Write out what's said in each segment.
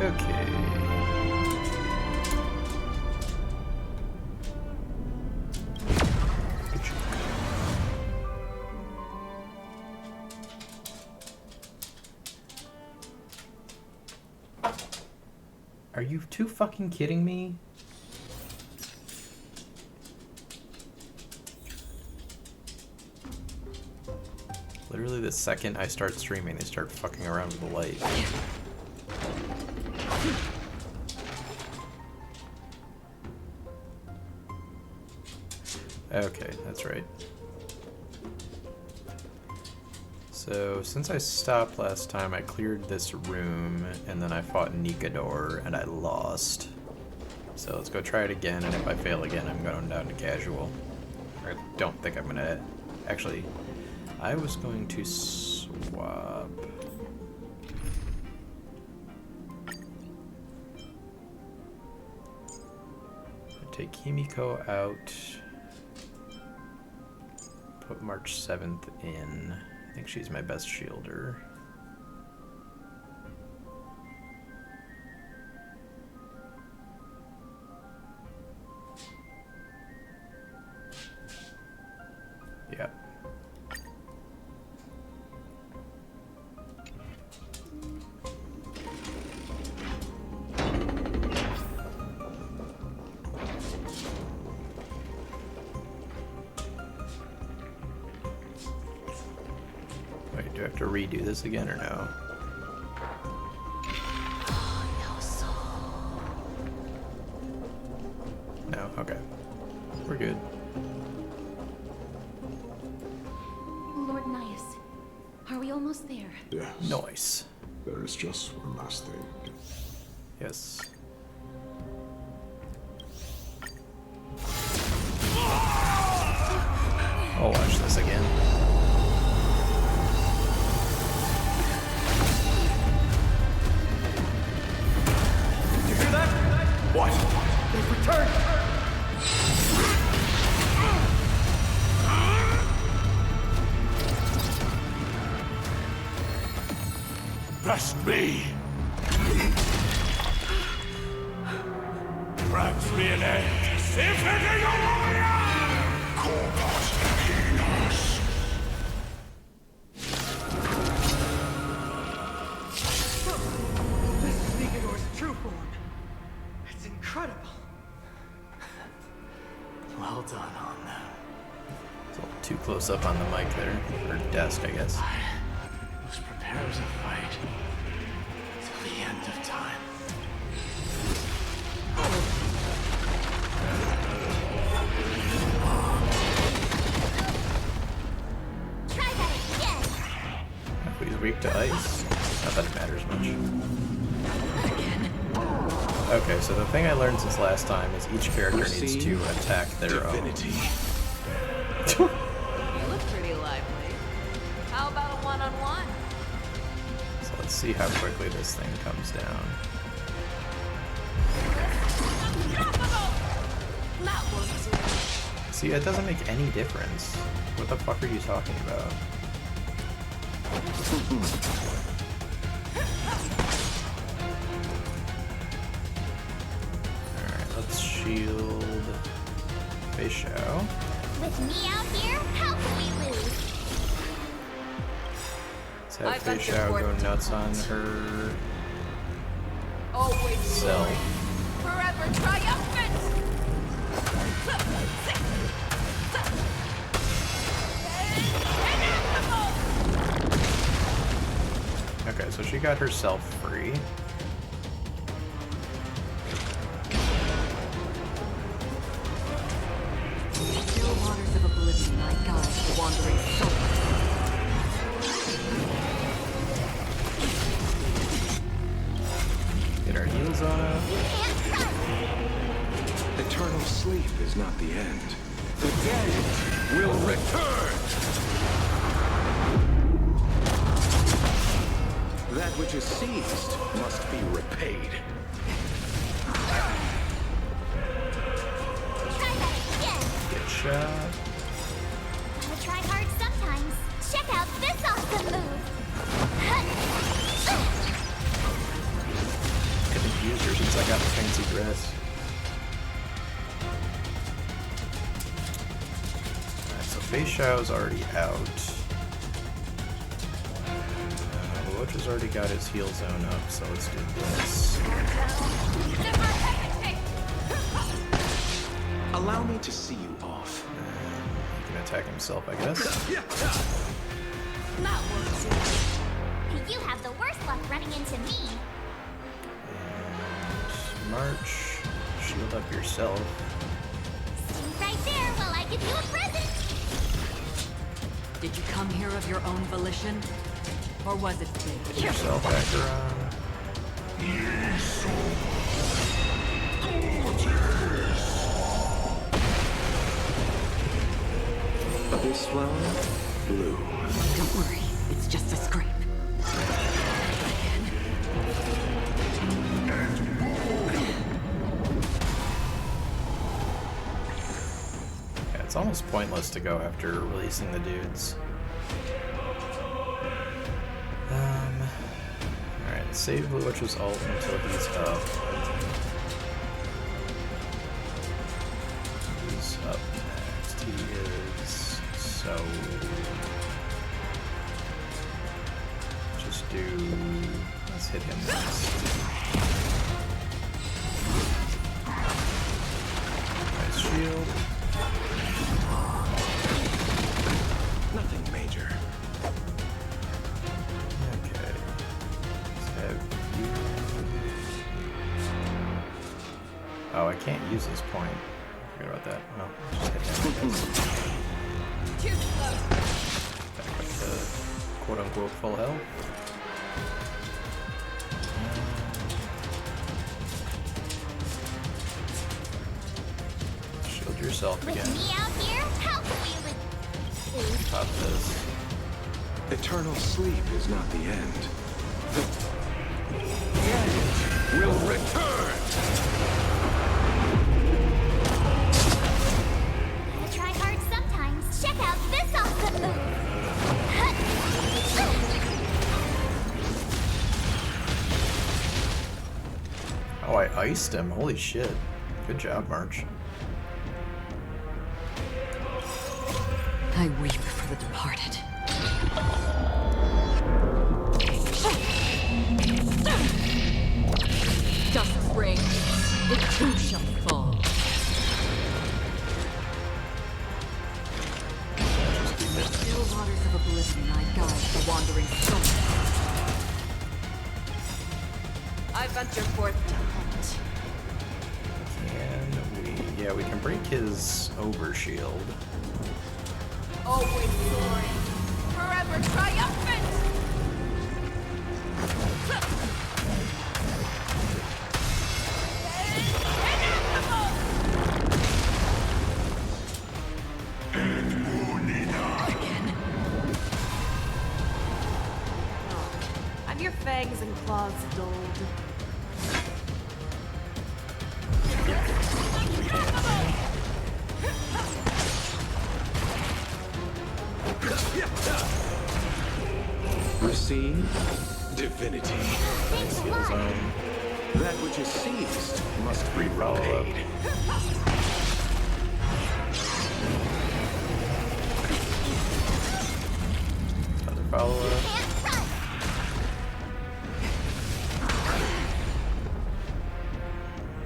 Okay. Are you too fucking kidding me? Literally the second I start streaming, they start fucking around with the light. Okay, that's right. So, since I stopped last time, I cleared this room, and then I fought Nikador, and I lost. So let's go try it again, and if I fail again, I'm going down to casual. I don't think I'm gonna... Actually, I was going to swap... Take Himiko out. Put March 7th in. I think she's my best shielder. Yeah. Wait, do I have to redo this again or no? No? Okay. We're good. Lord Nias, are we almost there? Yes. Nice. There is just one last thing. Yes. I'll watch this again. Did you hear that? What? They've returned! Blast me! Grabs me an end! Symphony Corpus Penis! This is Nikador's true form. It's incredible. Well done on them. It's a little too close up on the mic there. Or desk, I guess. I was prepared to fight till the end of time. Try that again! If he's weak to ice, not that it matters much. Okay, so the thing I learned since last time is each character needs to attack their own. You look pretty lively. How about a one-on-one? So let's see how quickly this thing comes down. That works. See, it doesn't make any difference. What the fuck are you talking about? Alright, let's shield Beishao. With me out here, how can we lose? Let's have I bet Beishao you're go worth nuts the on hunt. her Always self. forever triumphant! Okay, so she got herself free. Still waters of oblivion, my God, the wandering soul. Get our heals on her. Can't trust! Eternal sleep is not the end. The dead will return! That which is seized must be repaid. Try that again! Good shot. Gotta try hard sometimes. Check out this awesome move! Get used her since I got the fancy dress. Alright, so Fei Xiao's already out. Luoch has already got his heal zone up, so let's do this. Allow me to see you off. He can attack himself, I guess. That works. You have the worst luck running into me. And March, shield up yourself. Stand right there while I give you a present. Did you come here of your own volition? Or was it fate? Get yourself back around. This flower, blue. Don't worry, it's just a scrape. Yeah, it's almost pointless to go after releasing the dudes. Alright, save Luoch's ult until he's up. He's up next. He is so. Just do. Let's hit him next. Nice shield. Nothing major. Okay. Let's have you. Oh, I can't use this point. Forget about that. Oh, just hit him, I guess. Back up to quote-unquote full health. Shield yourself With again. me out here, how can we Pop this. Eternal sleep is not the end. The end will return! Gotta try hard sometimes. Check out this awesome move. Oh, I iced him. Holy shit. Good job, March. I weep for the departed. Dust ring, it too shall fall. Still waters of oblivion I guide the wandering soul. I venture forth to hunt. Can we? Yeah, we can break his overshield. Always soaring, forever triumphant. Have your fangs and claws dulled. Receive divinity. Thanks a lot. That which is seized must be Follow up. repaid. Another follow up. Can't run.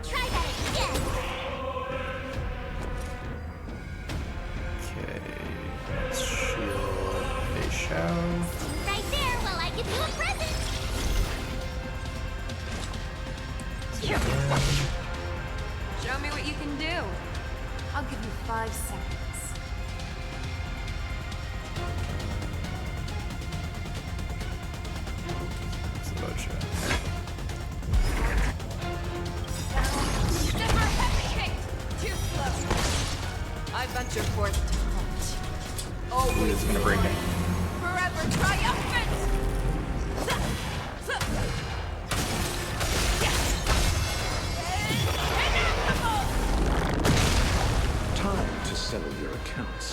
Try that again. Okay. Let's shield Fei Xiao. Stand right there while I give you a present. Show me what you can do. I'll give you 5 seconds. It's the boat shot. Never hesitate! Too slow. I venture forth to hunt. Always It's gonna break it. forever triumphant! Time to settle your accounts.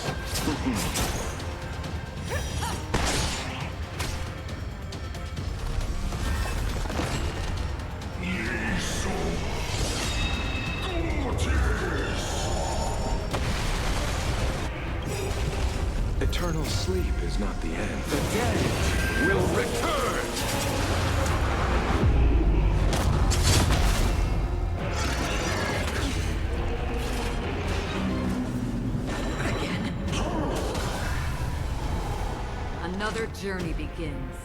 Eternal sleep is not the end. The dead will return! Another journey begins.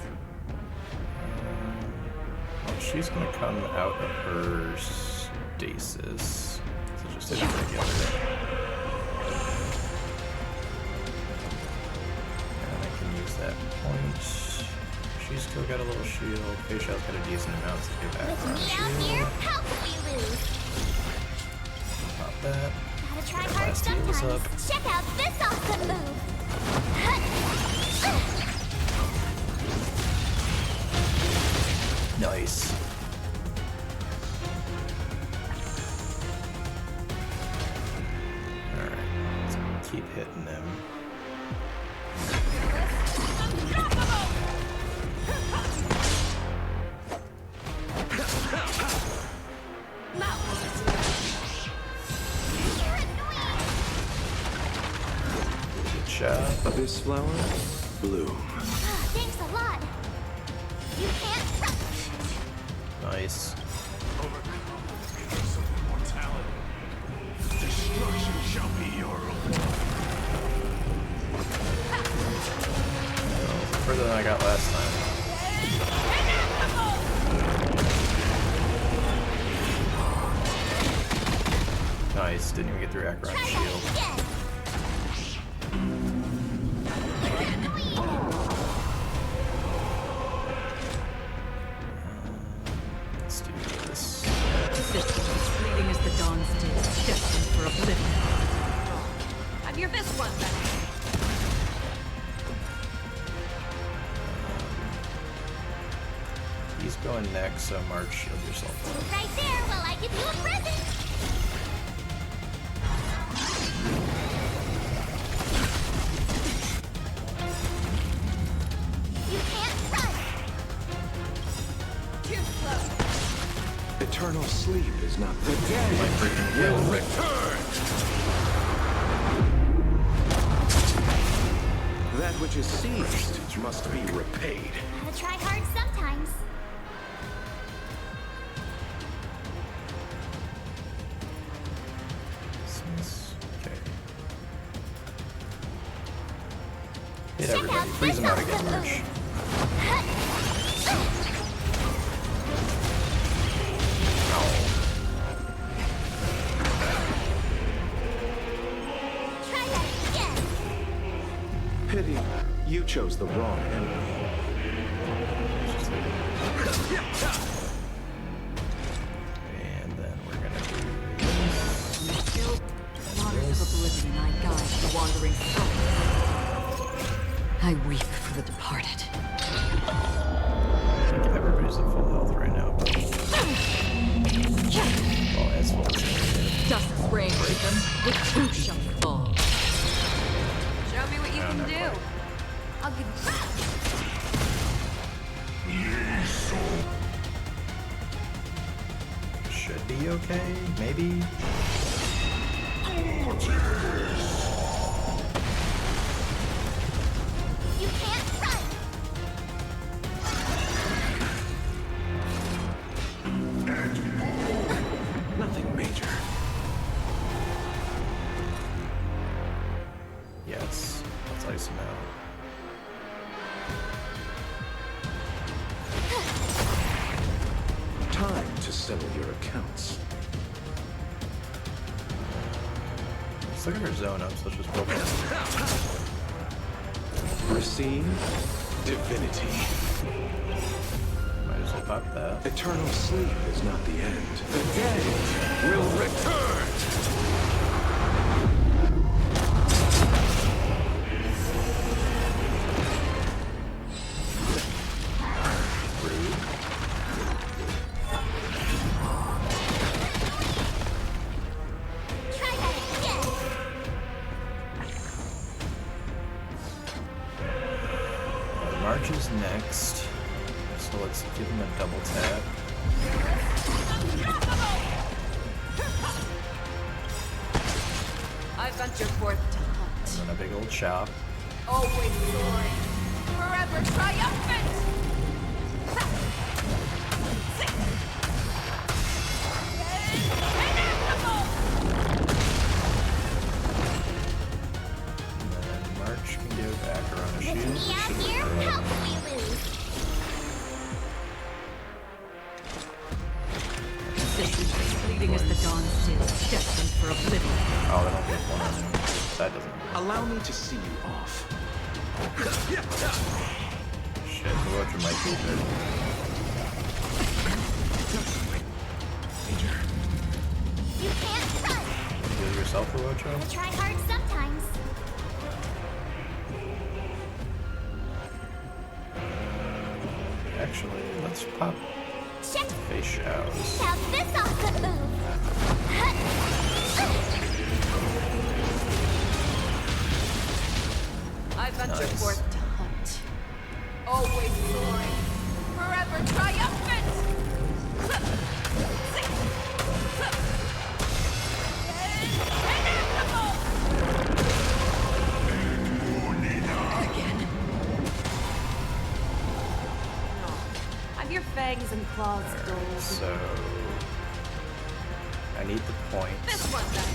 Well, she's gonna come out of her stasis. So just hit it together. And I can use that point. She's still got a little shield. Facial's got a decent amount to give back on Me out here? shield. How could we lose? Pop that. Gotta try Get hard last heals sometimes. up. Check out this awesome move. Nice. Alright, let's keep hitting them. Good job. Abyss flower, bloom. Thanks a lot. You can't trust. Nice. Destruction shall be your reward. Further than I got last time. Nice. Didn't even get through Acheron's Try shield. that again. Let's do this. Resistance is fleeting as the dawn's day, destined for oblivion. I'm your best one back. He's going next, so March, shield yourself up. Right there while I give you a present. You can't run. Too slow. Eternal sleep is not the dead Might freaking will kill. return! That which is seized must be repaid. Gotta try hard sometimes. Okay. Hit Check everybody. out Freeze them this out again, awesome March. move. Try that again. Pity, you chose the wrong enemy. And then we're gonna do this. Still, waters of oblivion I guide the wandering soul. I weep for the departed. I think everybody's at full health right now. But... Well, as full as they did. Dust rain them, the two shall fall. Show me what you No, can not do. quite. I'll give you. Should be okay, maybe. You can't run. Nothing major. Yes, let's ice him out. Time to settle your accounts. Let's look at our zone up, so let's just build it. Receive divinity. Might as well pop that. Eternal sleep is not the end. The dead will return! Try that again. March is next, so let's give him a double tap. I venture forth to hunt. And then a big old chop. Always soaring. Forever triumphant. Inevitable. And then March can give Acheron a shield. Me out Should here, work. how can we lose? Existence is fleeting as the dawn still, destined for oblivion. Oh, they don't get one on him. That doesn't work. Allow me to see you off. Shit, the Roach might be good. You can't run. Heal yourself, Orocho. I try hard sometimes. Actually, let's pop Check face shows. out this awesome move. I venture Nice. forth to hunt. Always soaring. Forever triumphant. Inevitable. Again. Have your fangs and claws dulled. So I need the points This one then.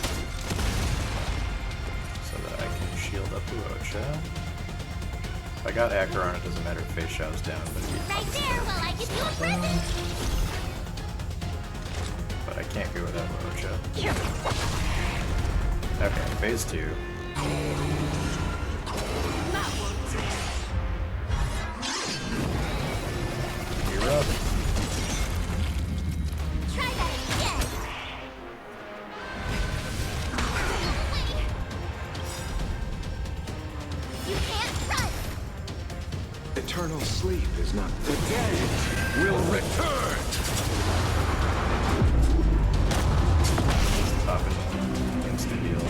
so that I can shield up Orocha. If I got Acheron, it doesn't matter if face show's down, but it'd be Right obviously there better while I if give it's you a down. present. But I can't go without Orocha. Okay, phase 2. You're up. Try that again. You can't run. Eternal sleep is not the dead will return. Popping insta heal.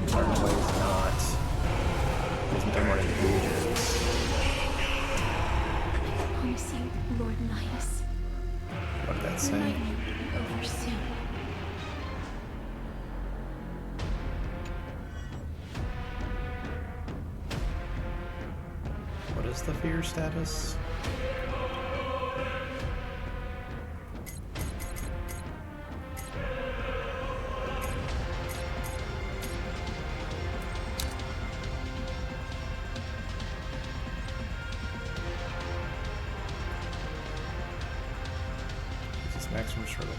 Turn away is not. Isn't there more engages? I promise you, Lord Nias, What did that your say? nightmare will be over soon. What is the fear status? This is maximum struggle.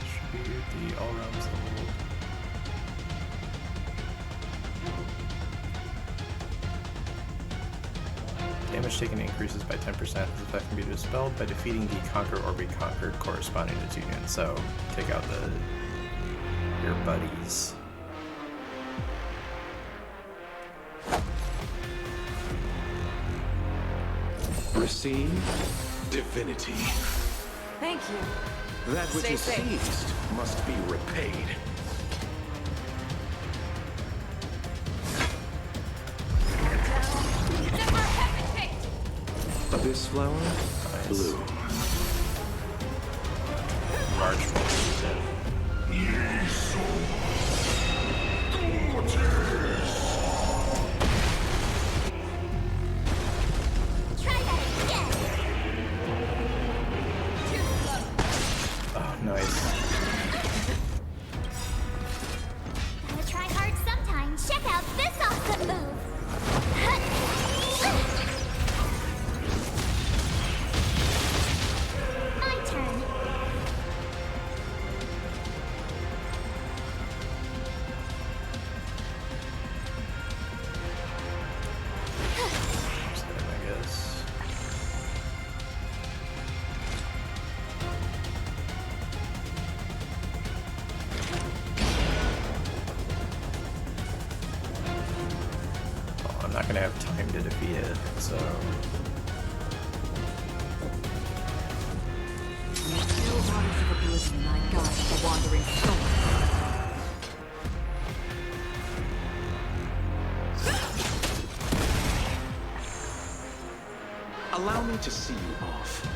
Should be the all realms level. Damage taken increases by 10%. This effect can be dispelled by defeating the conquer or be conquered corresponding to unit. So take out your buddies. Receive divinity. Thank you. That which Stay is safe. seized must be repaid. Never hesitate. Abyss flower, Nice. bloom. March will use it. Try that again. Too slow. Oh, nice. Gotta try hard sometimes. Check out this awesome move. My turn. Just hit him, I guess. Well, I'm not gonna have time to defeat it, so In the still waters of oblivion, I guide the wandering soul. Allow me to see you off.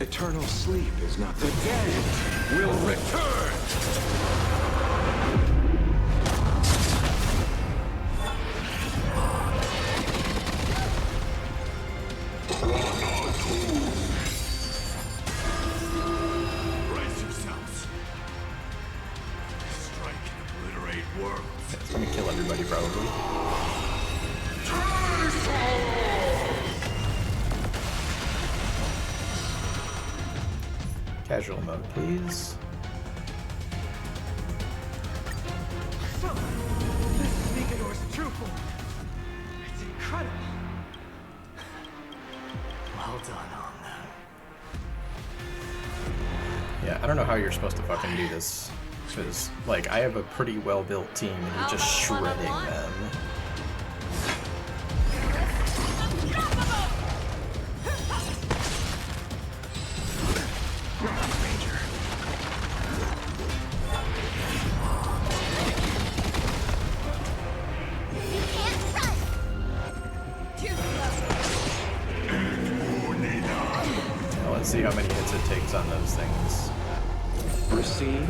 Eternal sleep is not the dead will return. Brace yourselves. Strike and obliterate worlds. It's gonna kill everybody probably. Casual mode, please. So, this is Nikador's true form. It's incredible. Well done on them. Yeah, I don't know how you're supposed to fucking do this. Because, like, I have a pretty well-built team and you're just shredding them. You can't run! Too slow. Now, let's see how many hits it takes on those things. Receive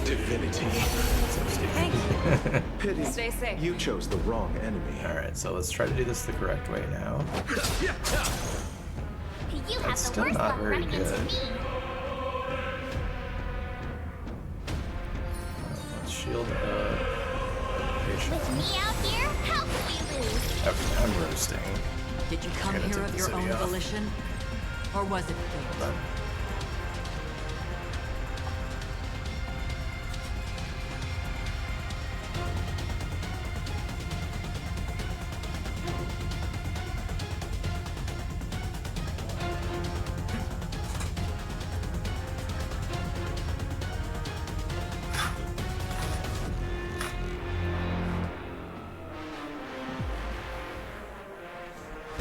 divinity. So Thank stupid. you. Pity. Stay safe. You chose the wrong enemy. Alright, so let's try to do this the correct way now. You have That's the still worst not luck very running into good. me. Let's shield up. With me out here, how can we lose? Okay, I'm roasting. Did you come Gotta here take of the your city own off. volition? Or was it fate? But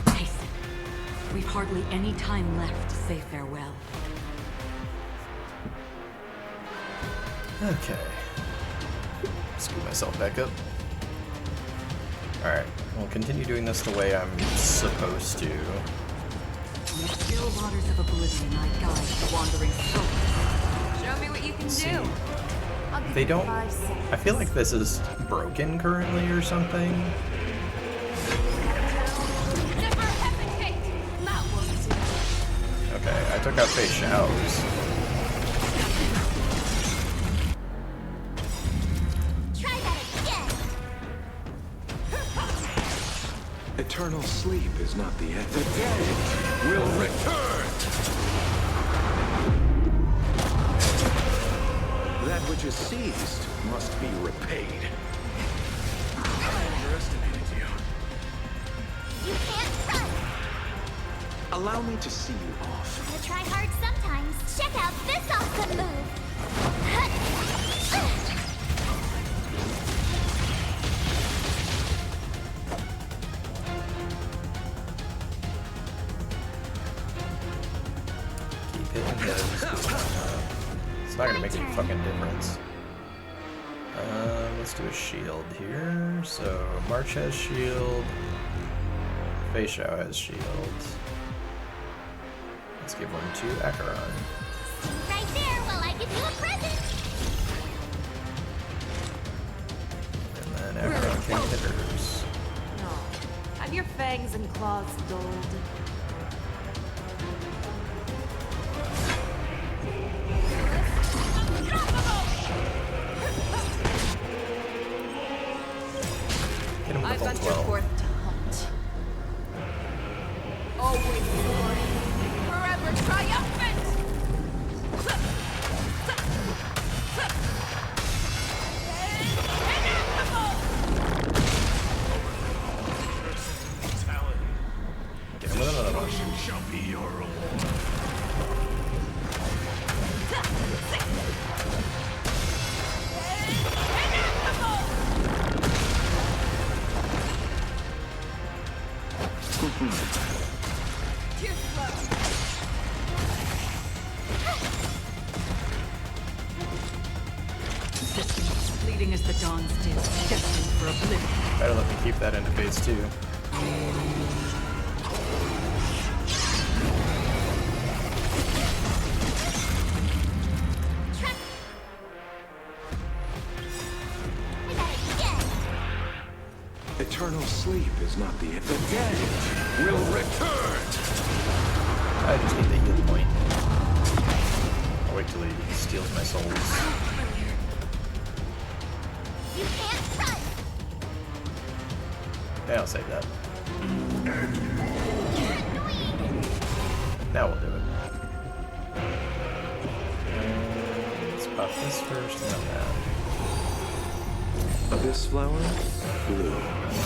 Hasten. We've hardly any time left to say farewell. okay. Scoop myself back up. Alright, we'll continue doing this the way I'm supposed to. In the still waters of oblivion, I guide the wandering soul. Show me what you can See. do. I'll give They you don't. 5 seconds. I feel like this is broken currently or something. Never hesitate. That works. Okay, I took out Fei Shao's. Try that again! Eternal sleep is not the end. The dead will return. That which is seized must be repaid. I underestimated you. You can't run! Allow me to see you off. Gotta try hard sometimes. Check out this awesome move! Keep hitting those. It's not gonna make any fucking difference. Let's do a shield here. So March has shield. Fei Shao has shield. Let's give one to Acheron. Right there while I give you a present! And then Acheron can hit hers. No. Have your fangs and claws dulled. Hit him with I a full venture 12. forth to hunt. Always soaring. Forever triumphant! Get him with another one. Shall be your reward. Too slow. Resistance, fleeting as the dawn's dim, destined for oblivion. Better let me keep that into phase 2. is not the end. The dead will return! I just need the heal point. I'll wait till he steals my souls. You can't run! Okay, I'll save that. Now we'll do it. Let's pop this first and then that. Abyss flower, blue.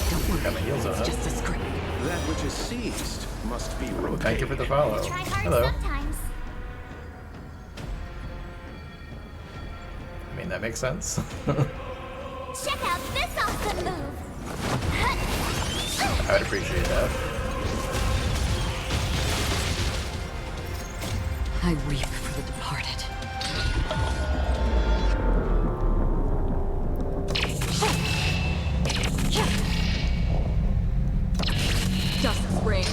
Don't worry, Got my heels on it's up. just a script. That which is seized must be repaid. Thank you for the follow. Try hard Hello. sometimes. I mean, that makes sense. Check out this awesome move! I would appreciate that. I weep for the departed. Dust rings,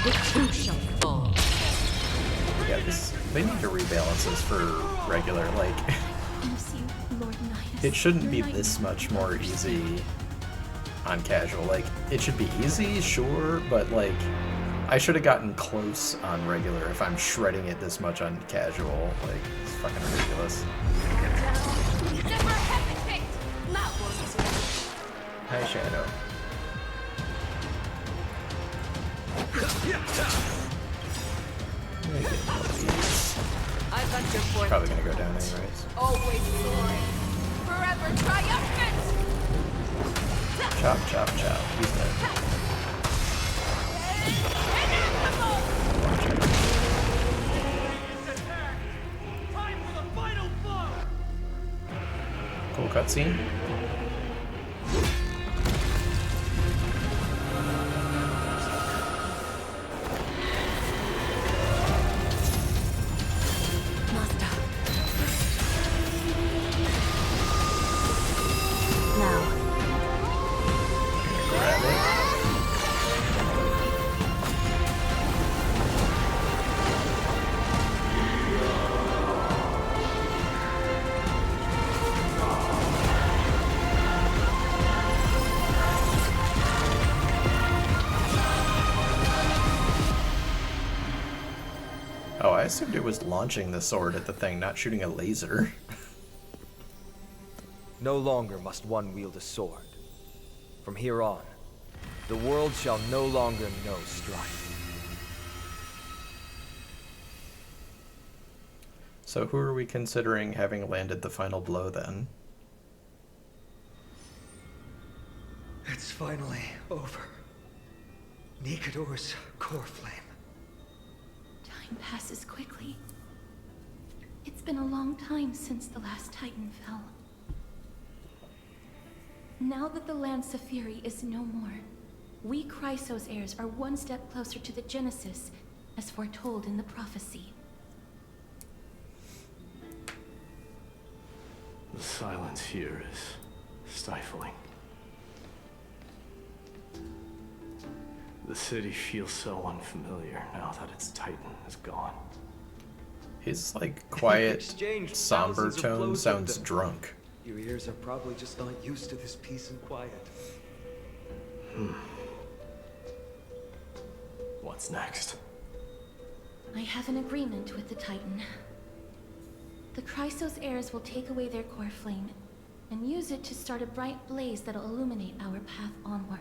the two shall fall. Yeah, this, they need to rebalance this for regular, like, it shouldn't be this much more easy on casual. Like, it should be easy, sure, but like, I should have gotten close on regular if I'm shredding it this much on casual. Like, it's fucking ridiculous. Never hesitate! Not once. Hi, Shadow. Let me get one of these. I venture forth. Probably gonna go down anyways. Always soaring. Forever triumphant! Chop, chop, chop. He's dead. Time for the final blow! Cool cutscene. Master. Now, Grab it. Oh, I assumed it was launching the sword at the thing, not shooting a laser. No longer must one wield a sword. From here on, the world shall no longer know strife. So who are we considering having landed the final blow then? It's finally over. Nikador's core flame. Time passes quickly. It's been a long time since the last Titan fell. Now that the Land Saphiri is no more, we Chrysos heirs are one step closer to the Genesis, as foretold in the prophecy. The silence here is stifling. The city feels so unfamiliar now that its Titan is gone. His, like, quiet, Exchanged somber thousands of tone blows with sounds them. drunk. Your ears are probably just not used to this peace and quiet. What's next? I have an agreement with the Titan. The Chrysos heirs will take away their core flame and use it to start a bright blaze that'll illuminate our path onward.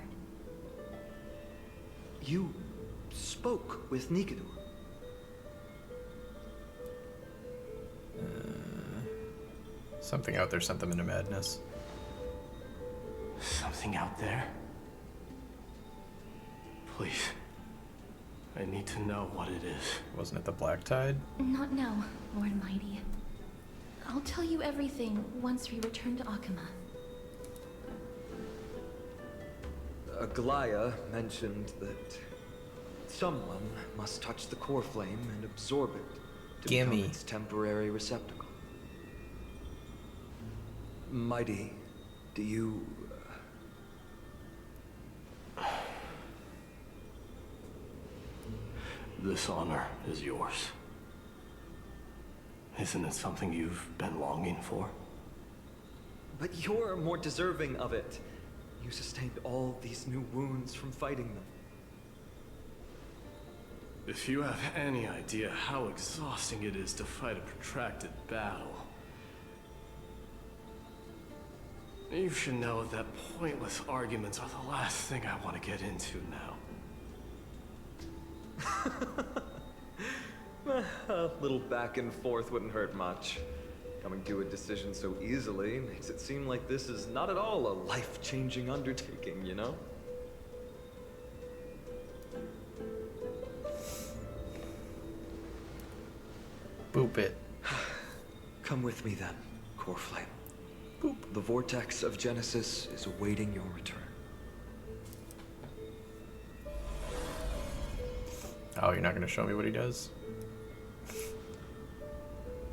You spoke with Nikador. Something out there sent them into madness. Something out there? Please. I need to know what it is. Wasn't it the Black Tide? Not now, Lord Mighty. I'll tell you everything once we return to Akama. Aglaya mentioned that someone must touch the core flame and absorb it to Gimme. become its temporary receptacle. Mighty, do you... This honor is yours. Isn't it something you've been longing for? But you're more deserving of it. You sustained all these new wounds from fighting them. If you have any idea how exhausting it is to fight a protracted battle, you should know that pointless arguments are the last thing I want to get into now. A little back and forth wouldn't hurt much. Coming to a decision so easily makes it seem like this is not at all a life-changing undertaking, you know? Boop it. Come with me then, Coreflame. Boop. The vortex of Genesis is awaiting your return. Oh, you're not gonna show me what he does?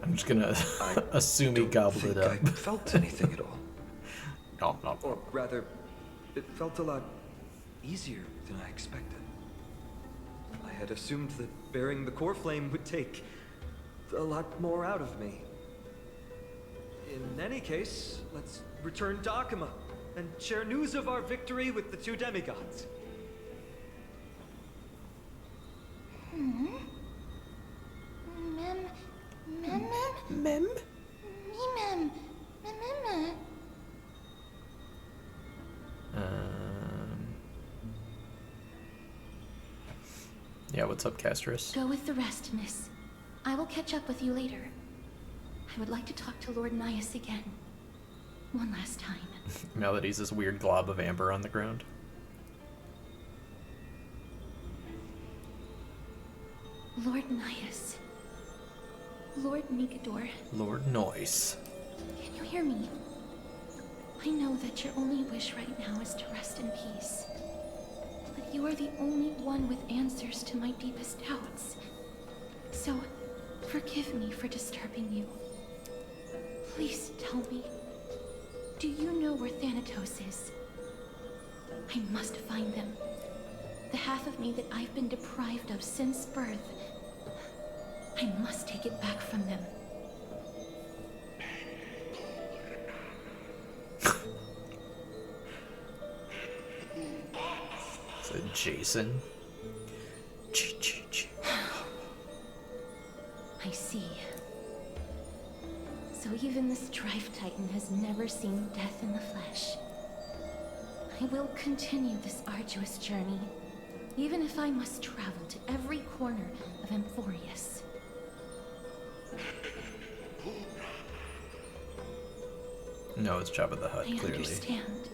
I'm just gonna assume he gobbled it up. I felt anything at all. No. Or rather, it felt a lot easier than I expected. I had assumed that bearing the Coreflame would take a lot more out of me. In any case, let's return to Akuma and share news of our victory with the two demigods. Mem? Yeah, what's up, Castris? Go with the rest, miss. I will catch up with you later. I would like to talk to Lord Nias again. One last time. Now that he's this weird glob of amber on the ground. Lord Nias. Lord Nigador. Lord Noise. Can you hear me? I know that your only wish right now is to rest in peace. But you are the only one with answers to my deepest doubts. So, forgive me for disturbing you. Please tell me, do you know where Thanatos is? I must find them. The half of me that I've been deprived of since birth. I must take it back from them. Is it Jason? I see. So even the Strife Titan has never seen death in the flesh. I will continue this arduous journey, even if I must travel to every corner of Amphorius. No, it's Jabba the Hutt, I clearly. understand.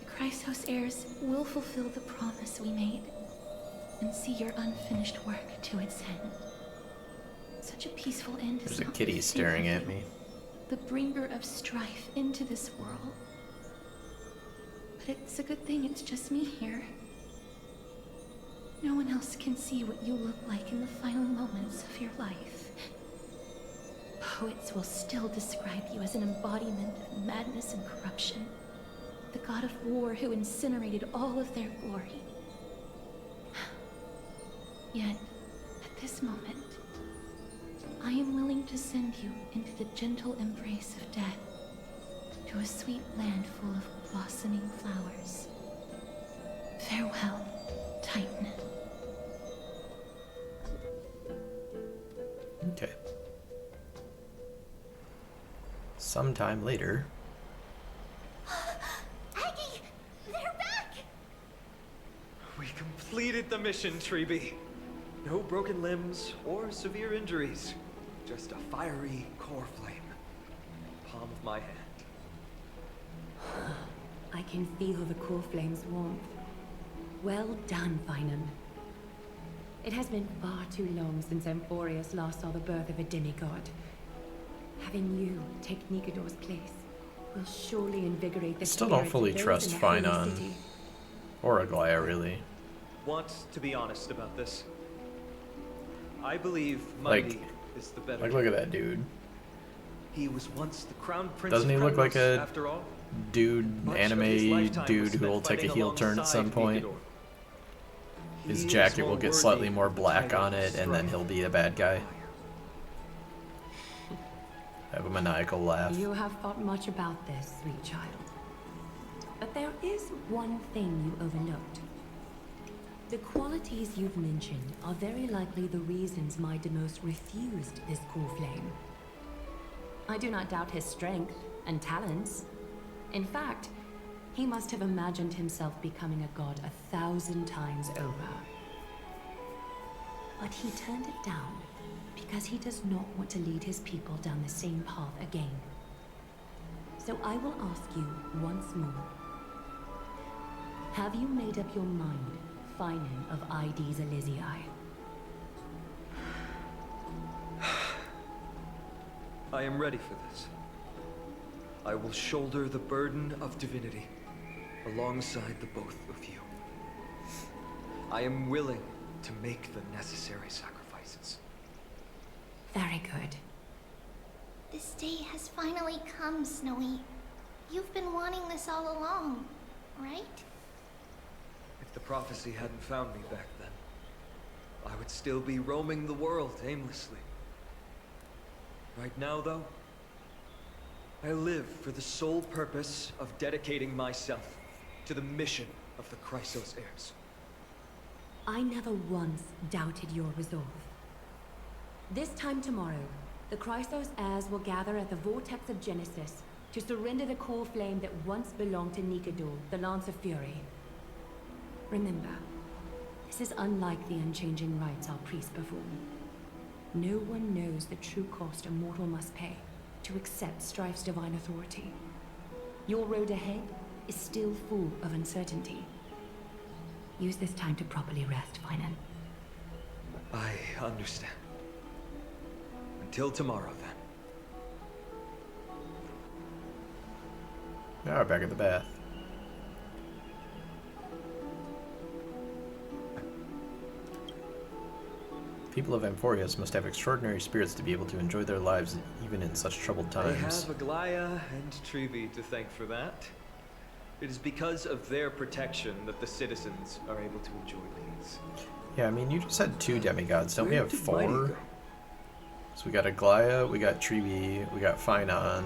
The Chrysos heirs will fulfill the promise we made and see your unfinished work to its end. Such a peaceful end is There's a not kitty fitting staring of at you, me. the bringer of strife into this world. But it's a good thing it's just me here. No one else can see what you look like in the final moments of your life. Poets will still describe you as an embodiment of madness and corruption. The god of war who incinerated all of their glory. Yet, at this moment, I am willing to send you into the gentle embrace of death, to a sweet land full of blossoming flowers. Farewell, Titan. Okay. Sometime later. Aggie! They're back! We completed the mission, Treeby. No broken limbs or severe injuries. Just a fiery core flame. Palm of my hand. I can feel the core flame's warmth. Well done, Finan. It has been far too long since Amphorius last saw the birth of a demigod. Having you take Nigador's place will surely invigorate the Still don't spirits fully of those trust in the Holy Finan. City. Or Aglaya, really. Want to be honest about this? I believe Like- Mighty is the better. Like, look at that dude. He was once the crown prince. Doesn't of he look like Kremnos, a after all? dude, Much of his anime lifetime dude was who spent will take a fighting heel turn at some alongside point? Nigador. His He is jacket more will get worthy slightly more of the black title on of it, and then Strife. he'll be a bad guy. Have a maniacal laugh. You have thought much about this, sweet child. But there is one thing you overlooked. The qualities you've mentioned are very likely the reasons my Deimos refused this core flame. I do not doubt his strength and talents. In fact, he must have imagined himself becoming a god 1,000 times over. But he turned it down because he does not want to lead his people down the same path again. So I will ask you once more. Have you made up your mind, Finan of Ides Elysiae? I am ready for this. I will shoulder the burden of divinity alongside the both of you. I am willing to make the necessary sacrifices. Very good. This day has finally come, Snowy. You've been wanting this all along, right? If the prophecy hadn't found me back then, I would still be roaming the world aimlessly. Right now, though, I live for the sole purpose of dedicating myself to the mission of the Chrysos heirs. I never once doubted your resolve. This time tomorrow, the Chrysos heirs will gather at the Vortex of Genesis to surrender the core flame that once belonged to Nikador, the Lance of Fury. Remember, this is unlike the unchanging rites our priests perform. No one knows the true cost a mortal must pay to accept Strife's divine authority. Your road ahead is still full of uncertainty. Use this time to properly rest, Finan. I understand. Until tomorrow, then. Now we're back at the bath. People of Amphorius must have extraordinary spirits to be able to enjoy their lives even in such troubled I times. have Aglaya and Trevi to thank for that. It is because of their protection that the citizens are able to enjoy these. Yeah, I mean, you just had 2 demigods. Don't we Where have did Mighty 4? go? So we got Aglaya, we got Trevi, we got Finan,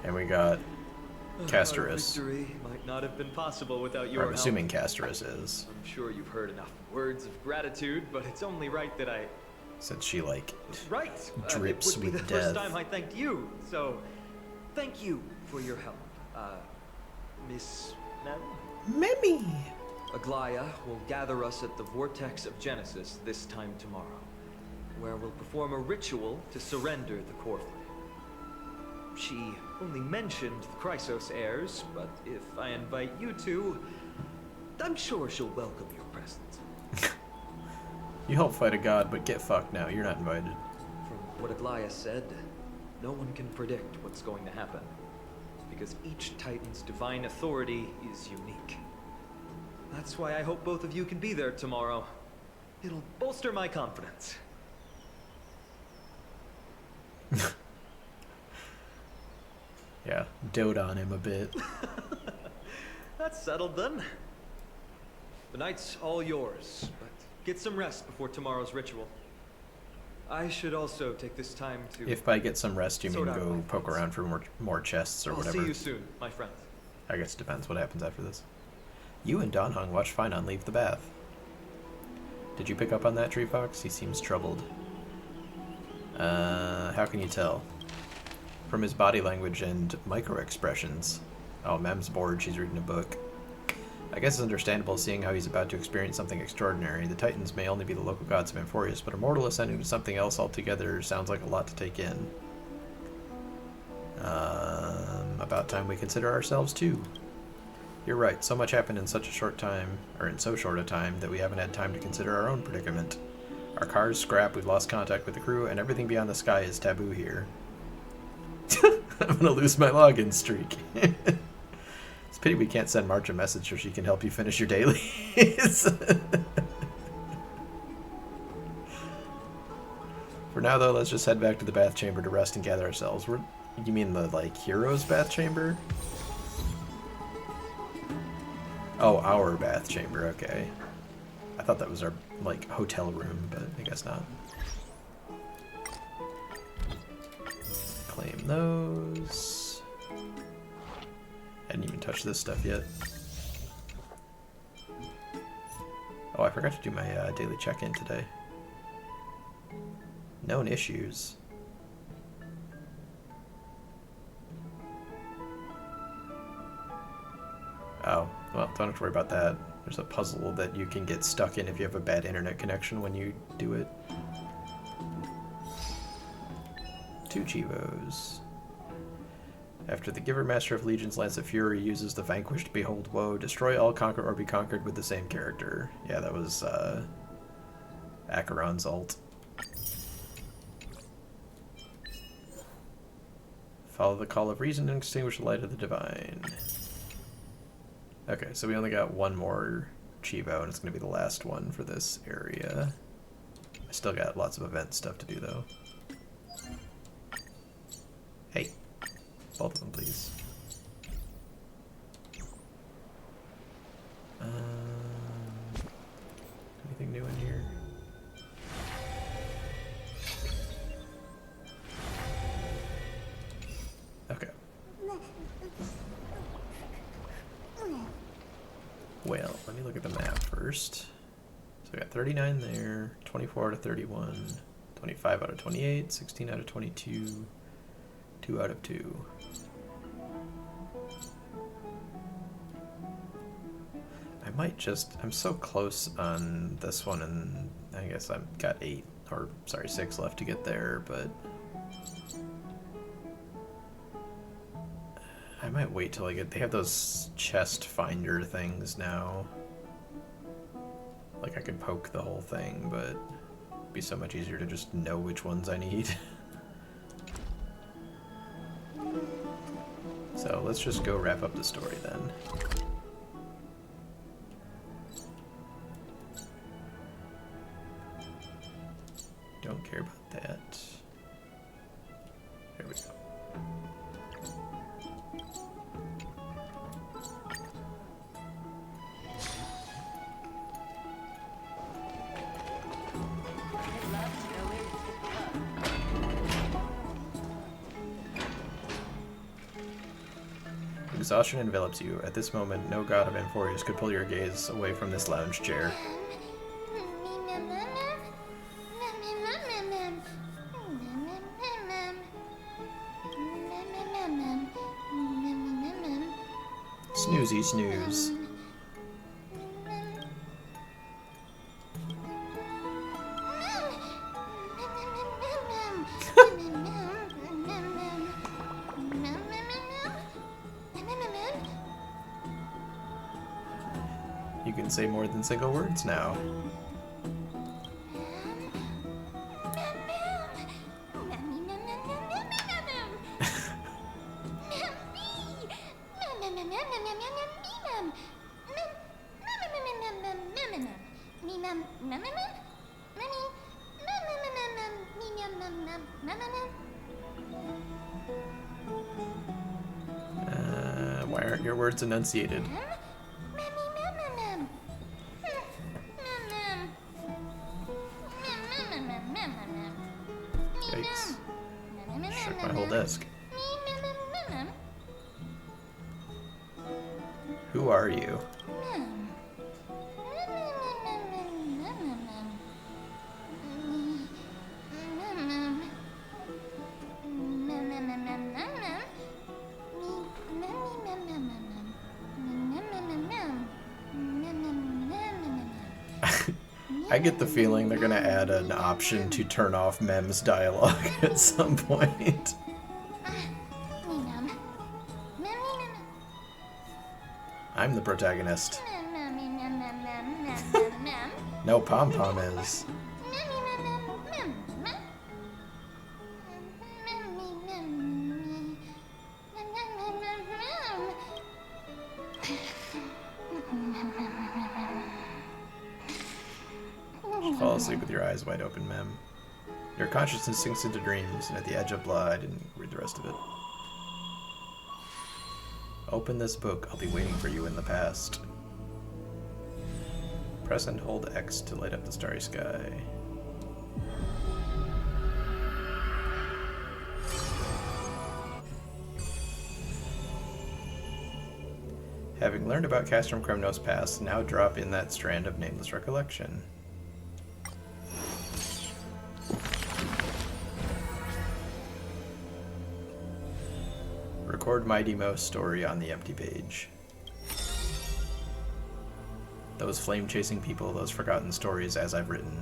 and we got Our Castorus. victory might not have been possible without Or your I'm help. assuming Castorus is. I'm sure you've heard enough words of gratitude, but it's only right that I... Since she, like, Right! drips it would be with the death. first time I thanked you, so... Thank you for your help, Miss... Mimi! Aglaya will gather us at the Vortex of Genesis this time tomorrow, where we'll perform a ritual to surrender the core flame. She only mentioned the Chrysos heirs, but if I invite you two, I'm sure she'll welcome your presence. You help fight a god, but get fucked now. You're not invited. From what Aglaya said, no one can predict what's going to happen, because each Titan's divine authority is unique. That's why I hope both of you can be there tomorrow. It'll bolster my confidence. Yeah, dote on him a bit. That's settled then. The night's all yours, but get some rest before tomorrow's ritual. I should also take this time to... If by get some rest, you mean sort out go my poke thoughts. around for more chests or I'll whatever. see you soon, my friends. I guess it depends what happens after this. You and Donhung watch Finan leave the bath. Did you pick up on that, Tree Fox? He seems troubled. How can you tell? From his body language and micro-expressions. Oh, Mem's bored, she's reading a book. I guess it's understandable seeing how he's about to experience something extraordinary. The Titans may only be the local gods of Amphorius, but a mortal ascending to something else altogether sounds like a lot to take in. About time we consider ourselves too. You're right, so much happened in such a short time, or in so short a time, that we haven't had time to consider our own predicament. Our car's scrapped, we've lost contact with the crew, and everything beyond the sky is taboo here. I'm gonna lose my login streak. It's a pity we can't send March a message so she can help you finish your dailies. For now, though, let's just head back to the bath chamber to rest and gather ourselves. You mean the, like, hero's bath chamber? Oh, our bath chamber, okay. I thought that was our, like, hotel room, but I guess not. Claim those. Hadn't even touched this stuff yet. Oh, I forgot to do my daily check-in today. Known issues. Oh, well, don't have to worry about that. There's a puzzle that you can get stuck in if you have a bad internet connection when you do it. 2 Chivos. After the Giver Master of Legion's Lance of Fury uses the Vanquished Behold Woe, destroy all, conquer, or be conquered with the same character. Yeah, that was Acheron's ult. Follow the call of reason and extinguish the light of the divine. Okay, so we only got one more Chivo, and it's going to be the last one for this area. I still got lots of event stuff to do, though. Hey, both of them, please. Anything new in here? Okay. Well, let me look at the map first. So we got 39 there, 24 out of 31, 25 out of 28, 16 out of 22, 2 out of 2. I might just, I'm so close on this one, and I guess I've got 6 left to get there, but I might wait till I get, they have those chest finder things now. Like I could poke the whole thing, but it'd be so much easier to just know which ones I need. So let's just go wrap up the story then. Don't care about that. There we go. Exhaustion envelops you. At this moment, no god of Amphorius could pull your gaze away from this lounge chair. Snoozy snooze. You can say more than single words now. Why aren't your words enunciated? Yikes. Shook my whole desk. Who are you? I get the feeling they're gonna add an option to turn off Mem's dialogue at some point. I'm the protagonist. No, Pom Pom is. Fall asleep with your eyes wide open, Mem. Your consciousness sinks into dreams, and at the edge of blood, I didn't read the rest of it. Open this book, I'll be waiting for you in the past. Press and hold X to light up the starry sky. Having learned about Castrum Kremnos' past, now drop in that strand of nameless recollection. Record Mighty Mo's story on the empty page. Those flame-chasing people, those forgotten stories as I've written.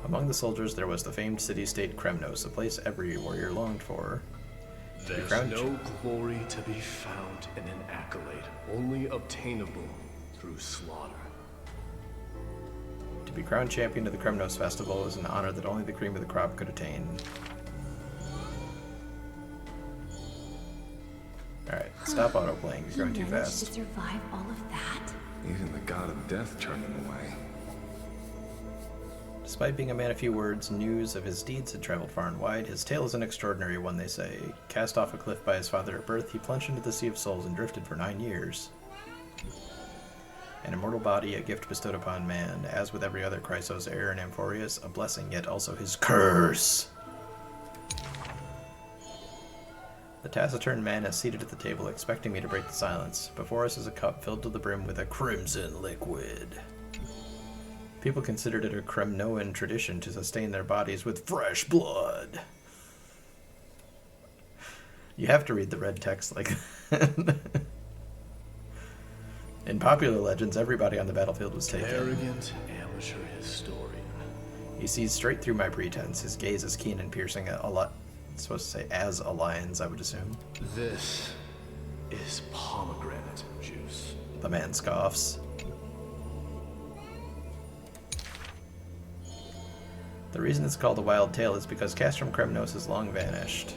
Among the soldiers there was the famed city-state Kremnos, a place every warrior longed for. There's no glory to be found in an accolade, only obtainable through slaughter. To be crowned champion of the Kremnos Festival is an honor that only the cream of the crop could attain. Alright, stop autoplaying, you're going too fast. To survive all of that? Even the god of death turned him away. Despite being a man of few words, news of his deeds had traveled far and wide. His tale is an extraordinary one, they say. Cast off a cliff by his father at birth, he plunged into the Sea of Souls and drifted for 9 years. An immortal body, a gift bestowed upon man, as with every other Chrysos heir in Amphorius, a blessing, yet also his curse. The taciturn man is seated at the table, expecting me to break the silence. Before us is a cup filled to the brim with a crimson liquid. People considered it a Kremnoan tradition to sustain their bodies with fresh blood. You have to read the red text like that. In popular legends, everybody on the battlefield was taken. Arrogant amateur historian. He sees straight through my pretense. His gaze is keen and piercing, supposed to say as a lion's, I would assume. This is pomegranate juice. The man scoffs. The reason it's called a wild tale is because Castrum Kremnos has long vanished.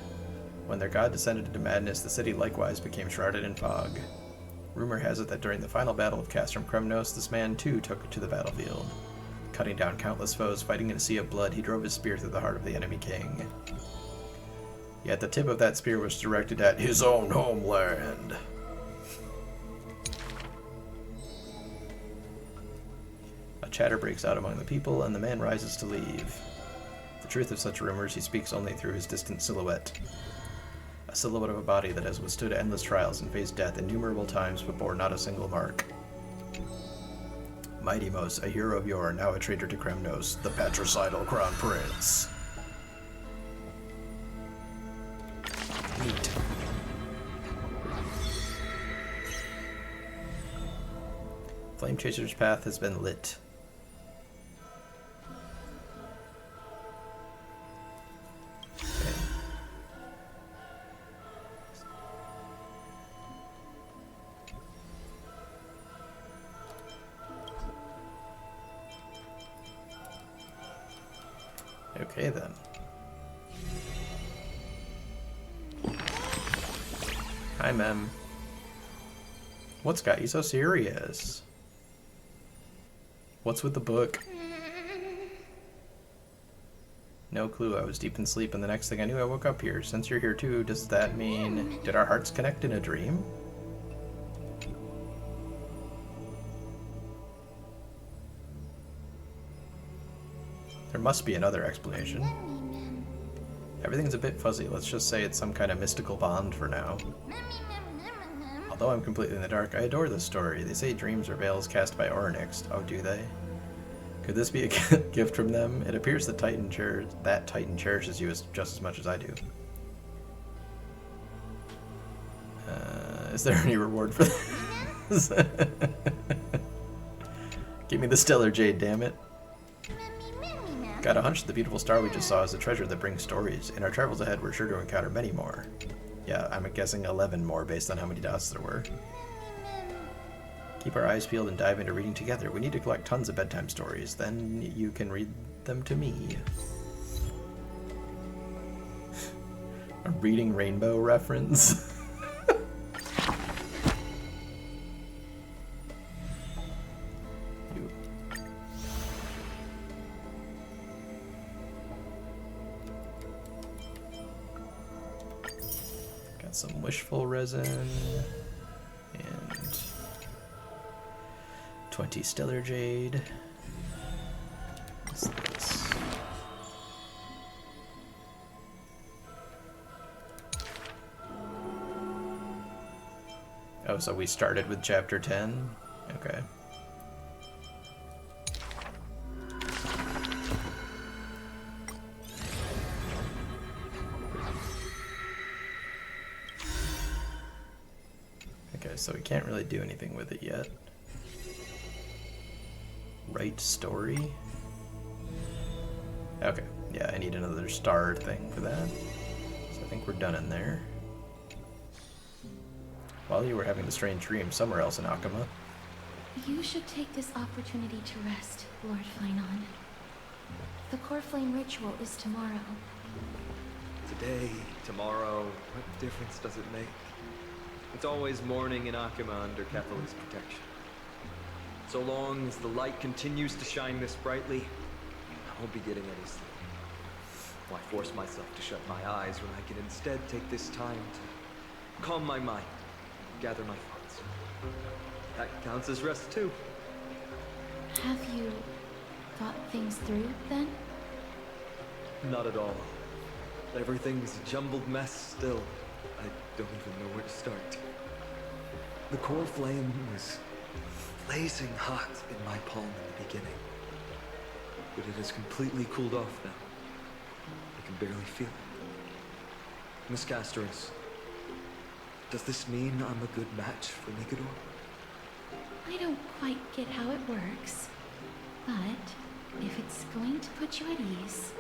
When their god descended into madness, the city likewise became shrouded in fog. Rumor has it that during the final battle of Castrum Kremnos, this man too took to the battlefield. Cutting down countless foes, fighting in a sea of blood, he drove his spear through the heart of the enemy king. Yet the tip of that spear was directed at his own homeland. A chatter breaks out among the people, and the man rises to leave. The truth of such rumors he speaks only through his distant silhouette. A silhouette of a body that has withstood endless trials and faced death innumerable times but bore not a single mark. Mighty Mos, a hero of yore, now a traitor to Kremnos, the patricidal crown prince. Neat. Flame Chaser's path has been lit. Okay then. Hi, Mem. What's got you so serious? What's with the book? No clue. I was deep in sleep, and the next thing I knew, I woke up here. Since you're here too, does that mean... Did our hearts connect in a dream? There must be another explanation. Everything's a bit fuzzy. Let's just say it's some kind of mystical bond for now. Although I'm completely in the dark, I adore this story. They say dreams are veils cast by Orynyx. Oh, do they? Could this be a gift from them? It appears that Titan cherishes you just as much as I do. Is there any reward for this? Give me the Stellar Jade, damn it. Got a hunch the beautiful star we just saw is a treasure that brings stories. In our travels ahead, we're sure to encounter many more. Yeah, I'm guessing 11 more based on how many dots there were. Keep our eyes peeled and dive into reading together. We need to collect tons of bedtime stories. Then you can read them to me. A Reading Rainbow reference? Some wishful resin and 20 stellar jade. What's this? Oh, so we started with chapter 10? Okay. Okay, so we can't really do anything with it yet. Write story? Okay, yeah, I need another star thing for that. So I think we're done in there. While you were having the strange dream somewhere else in Akuma. You should take this opportunity to rest, Lord Flynon. The core flame ritual is tomorrow. Today, tomorrow, what difference does it make? It's always morning in Akuma under Kethele's protection. So long as the light continues to shine this brightly, I won't be getting any sleep. Why force myself to shut my eyes when I can instead take this time to calm my mind, gather my thoughts. That counts as rest too. Have you thought things through, then? Not at all. Everything's a jumbled mess still. I don't even know where to start. The core flame was blazing hot in my palm in the beginning. But it has completely cooled off now. I can barely feel it. Miss Casterus, does this mean I'm a good match for Nigador? I don't quite get how it works, but if it's going to put you at ease,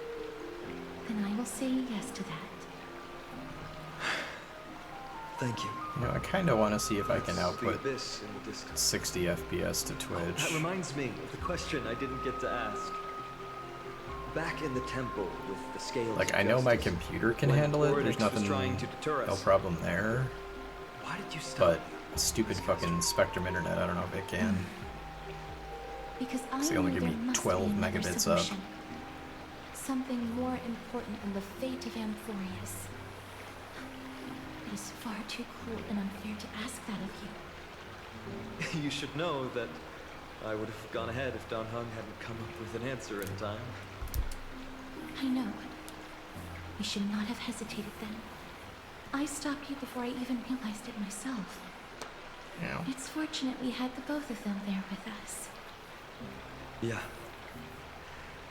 then I will say yes to that. Thank you. You know, I kind of want to see if I can output The abyss in the distance. 60 FPS to Twitch. That reminds me of the question I didn't get to ask. Back in the temple with the scales. Like, of I know my justice, computer can when handle it, Oryx there's was nothing, trying to deter us, no problem there, why did you stop? but stupid fucking Spectrum internet, I don't know if it can. Because I They only know give there me must 12 be another megabits up. solution. Something more important than the fate of Amphorius. It is far too cruel and unfair to ask that of you. You should know that I would have gone ahead if Dan Heng hadn't come up with an answer in time. I know. We should not have hesitated then. I stopped you before I even realized it myself. Yeah. It's fortunate we had the both of them there with us. Yeah.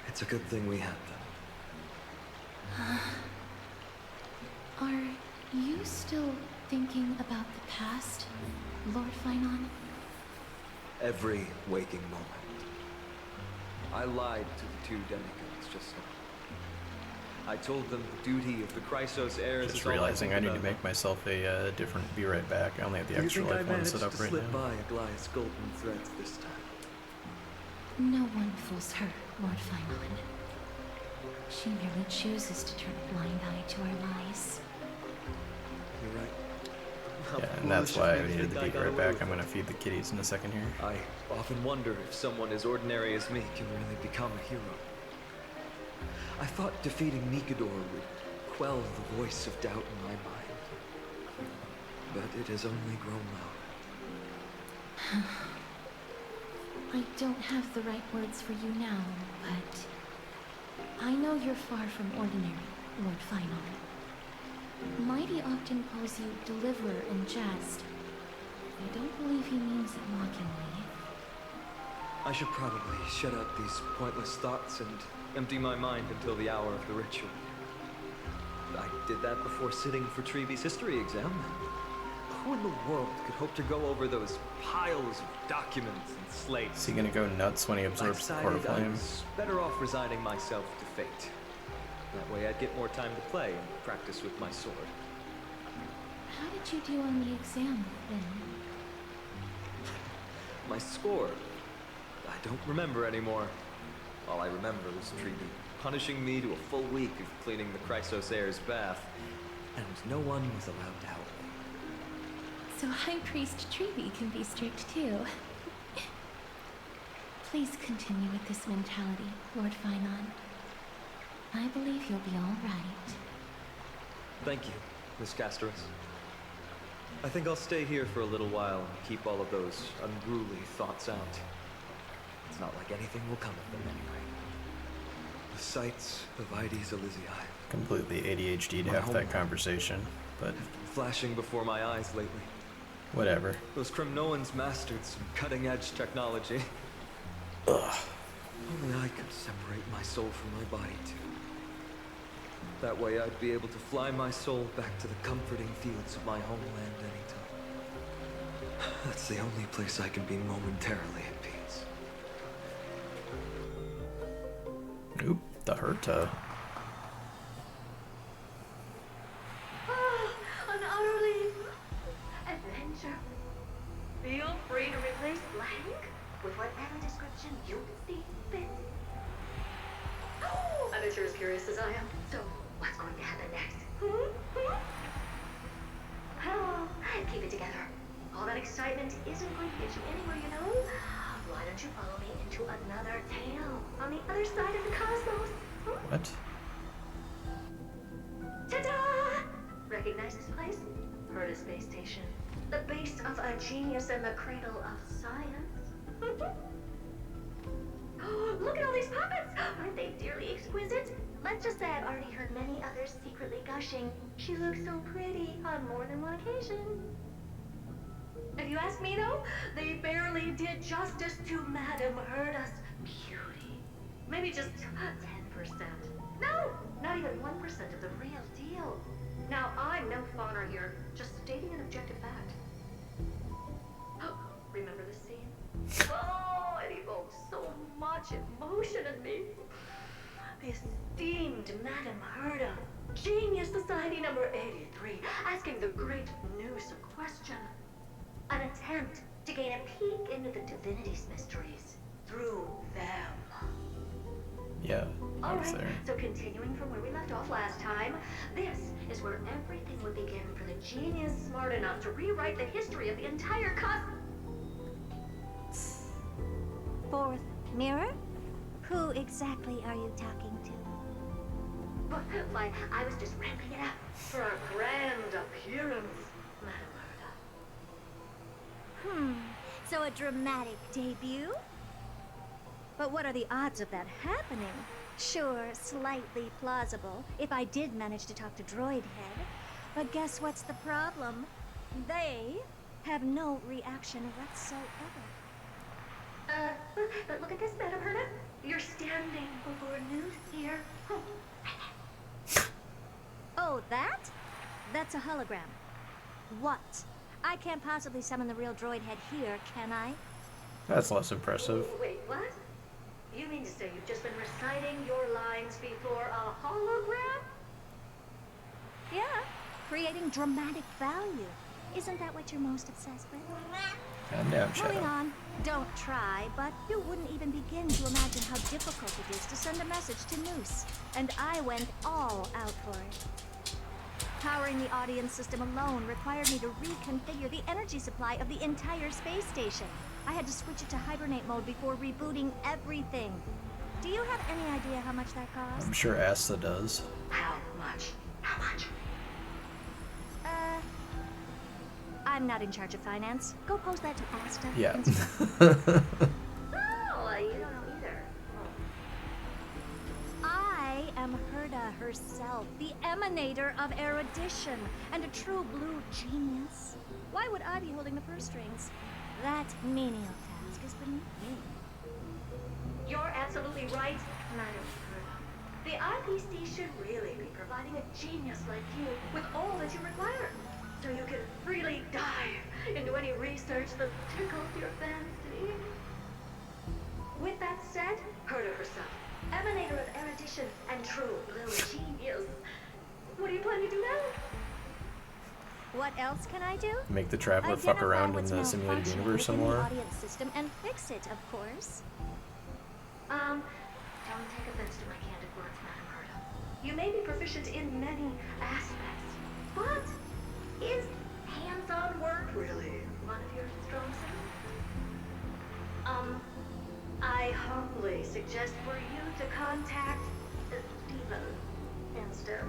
It's a good thing we had them. Are you still thinking about the past, Lord Flynon? Every waking moment. I lied to the two demigods just now. I told them the duty of the Chrysos heirs Just is all realizing I think need to about. make myself a different Be Right Back. I only have the Do you extra think I life one managed set up to right slip now. by Aglaïa's golden threads this time? No one fools her, Lord Flynon. She merely chooses to turn a blind eye to our lies. You're right. How Yeah, and that's foolish why of I me to needed think the I Be got Right away Back. with I'm it. gonna feed the kitties in a second here. I often wonder if someone as ordinary as me can really become a hero. I thought defeating Nigador would quell the voice of doubt in my mind. But it has only grown louder. I don't have the right words for you now, but I know you're far from ordinary, Lord Flynon. Mighty often calls you deliverer in jest. I don't believe he means it mockingly. I should probably shut out these pointless thoughts and empty my mind until the hour of the ritual. I did that before sitting for Treeby's history exam. Who in the world could hope to go over those piles of documents and slates? Is he gonna go nuts when he I absorbs the decided core I flame? was better off resigning myself to fate. That way I'd get more time to play and practice with my sword. How did you do on the exam, then? My score? I don't remember anymore. All I remember was Treeby punishing me to a full week of cleaning the Chrysos heir's bath, and no one was allowed to help me. So High Priest Treeby can be strict too. Please continue with this mentality, Lord Flynon. I believe you'll be all right. Thank you, Miss Casterus. I think I'll stay here for a little while and keep all of those unruly thoughts out. It's not like anything will come of them anyway. The sights of Ides Elysiae Completely ADHD to My have that home. conversation, but flashing before my eyes lately. Whatever. Those Kremnoans mastered some cutting-edge technology. Ugh. Only I could separate my soul from my body, too. That way I'd be able to fly my soul back to the comforting fields of my homeland anytime. That's the only place I can be momentarily at peace. Oop, the Herta. An utterly adventure. Feel free to replace blank with whatever description you see fit. I bet you're as curious as I am. So, what's going to happen next? Oh, keep it together. All that excitement isn't going to get you anywhere, you know? Why don't you follow me into another tale on the other side of the cosmos? What? Ta-da! Recognize this place? Herta Space Station. The base of a genius and the cradle of science. Oh, look at all these puppets! Aren't they dearly exquisite? Let's just say I've already heard many others secretly gushing. She looks so pretty on more than one occasion. If you ask me though, they barely did justice to Madame Herta's beauty. Maybe just 10%. No, not even 1% of the real deal. Now, I'm no fawner here, just stating an objective fact. Remember this scene? Oh, it evokes so much emotion in me. The esteemed Madame Herta, Genius Society number 83, asking the great Noose a question. An attempt to gain a peek into the divinity's mysteries through them. Yeah, I was Alright, there. so continuing from where we left off last time, this is where everything would begin for the genius smart enough to rewrite the history of the entire Fourth mirror? Who exactly are you talking to? Why, I was just ramping it up for a grand appearance, Madame Herta. So a dramatic debut? But what are the odds of that happening? Sure, slightly plausible, if I did manage to talk to Droidhead. But guess what's the problem? They have no reaction whatsoever. But look at this, Madame Herta. You're standing before Noose here. Oh, that? That's a hologram. What? I can't possibly summon the real Droidhead here, can I? That's less impressive. Wait, what? You mean to say you've just been reciting your lines before a hologram? Yeah, creating dramatic value. Isn't that what you're most obsessed with? Calm down, Moving Shadow. on. Don't try, but you wouldn't even begin to imagine how difficult it is to send a message to Noose. And I went all out for it. Powering the audience system alone required me to reconfigure the energy supply of the entire space station. I had to switch it to hibernate mode before rebooting everything. Do you have any idea how much that cost? I'm sure Asta does. How much? How much? I'm not in charge of finance. Go pose that to Asta. Yeah. Oh, you don't know either. I am Herta herself, the emanator of erudition, and a true blue genius. Why would I be holding the purse strings? That menial task is beneath me. You're absolutely right, Madame Herta. The IPC should really be providing a genius like you with all that you require, so you can freely dive into any research that tickles your fancy. With that said, Herta herself, emanator of erudition and true blue genius. What do you plan to do now? What else can I do? Make the Traveler fuck Identify around in what's the simulated malfunctioning universe some within the more. audience system and fix it, of course. Don't take offense to my candid words, Madame Herta. You may be proficient in many aspects, but is hands-on work really one of your strong suits? I humbly suggest for you to contact Steven instead.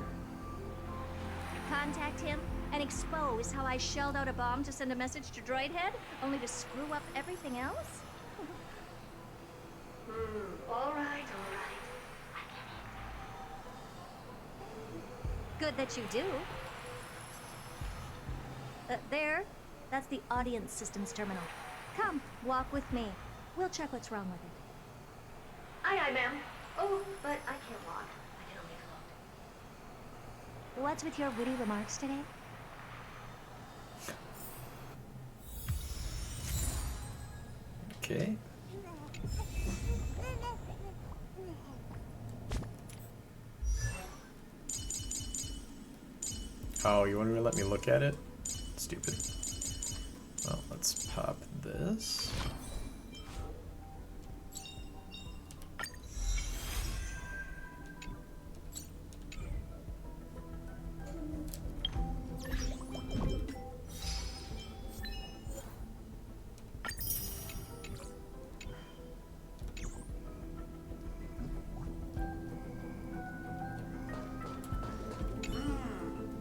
Contact him and expose how I shelled out a bomb to send a message to Droidhead, only to screw up everything else? All right. I get it. Good that you do. There. That's the audience systems terminal. Come, walk with me. We'll check what's wrong with it. Aye, ma'am. Oh, but I can't walk. I can only float. What's with your witty remarks today? Okay. Oh, you wanted to let me look at it? Stupid. Well, let's pop this.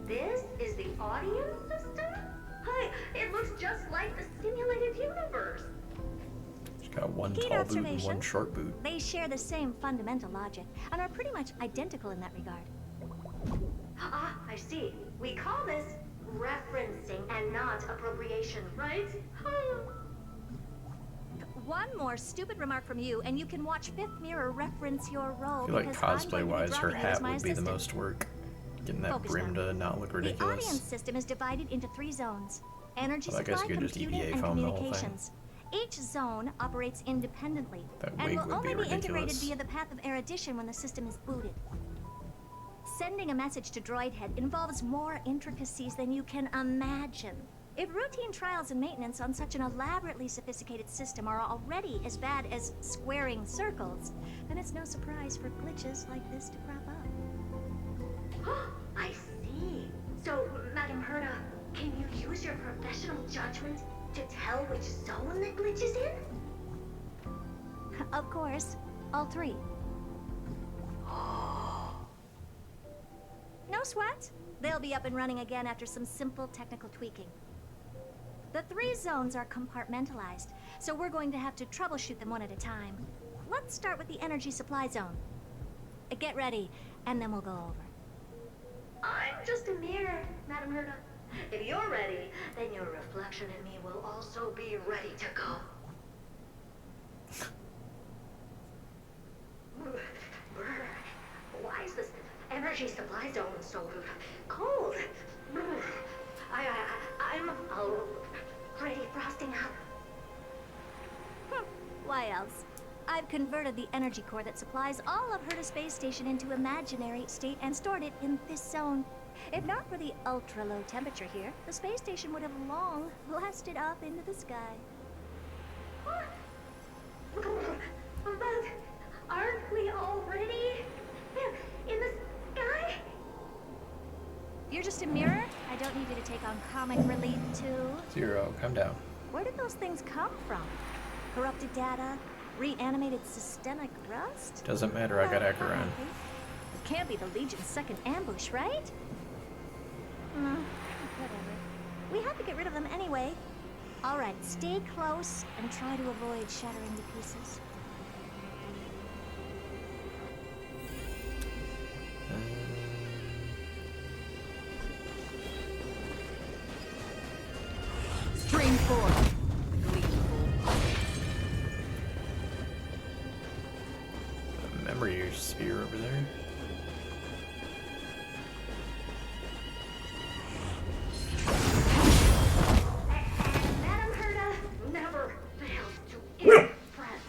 This is the audience system? Hi, it looks just like the simulated universe. She's got one Keen tall boot and observation. one short boot. They share the same fundamental logic and are pretty much identical in that regard. Ah, I see. We call this referencing and not appropriation, right? One more stupid remark from you, and you can watch Fifth Mirror reference your role. I feel like because I'm going to be cosplay-wise, her dropping you as hat my would be the assistant. most work. Getting that Focus brim now. to not look The ridiculous. audience system is divided into 3 zones: energy Well, I guess supply, you could just computing, EVA and foam the whole thing. communications. Each zone operates independently That and wig will would be only be integrated ridiculous. via the path of erudition when the system is booted. Sending a message to Droidhead involves more intricacies than you can imagine. If routine trials and maintenance on such an elaborately sophisticated system are already as bad as squaring circles, then it's no surprise for glitches like this to crop up. I see. So, Madam Herta, can you use your professional judgment to tell which zone the glitch is in? Of course, all 3. No sweat. They'll be up and running again after some simple technical tweaking. The 3 zones are compartmentalized, so we're going to have to troubleshoot them one at a time. Let's start with the energy supply zone. Get ready, and then we'll go over. I'm just a mirror, Madam Herta. If you're ready, then your reflection in me will also be ready to go. Why is this energy supply zone so cold? I'm already frosting up. Why else? I've converted the energy core that supplies all of Herta Space Station into imaginary state and stored it in this zone. If not for the ultra-low temperature here, the space station would have long blasted up into the sky. But aren't we already in the sky? You're just a mirror? I don't need you to take on comic relief, too. Zero, calm down. Where did those things come from? Corrupted data? Reanimated systemic rust? Doesn't matter, I got Acheron. It can't be the Legion's second ambush, right? Whatever. We have to get rid of them anyway. All right, stay close and try to avoid shattering to pieces. Stream 4. Memory sphere over there. Madam Herta never fails to impress.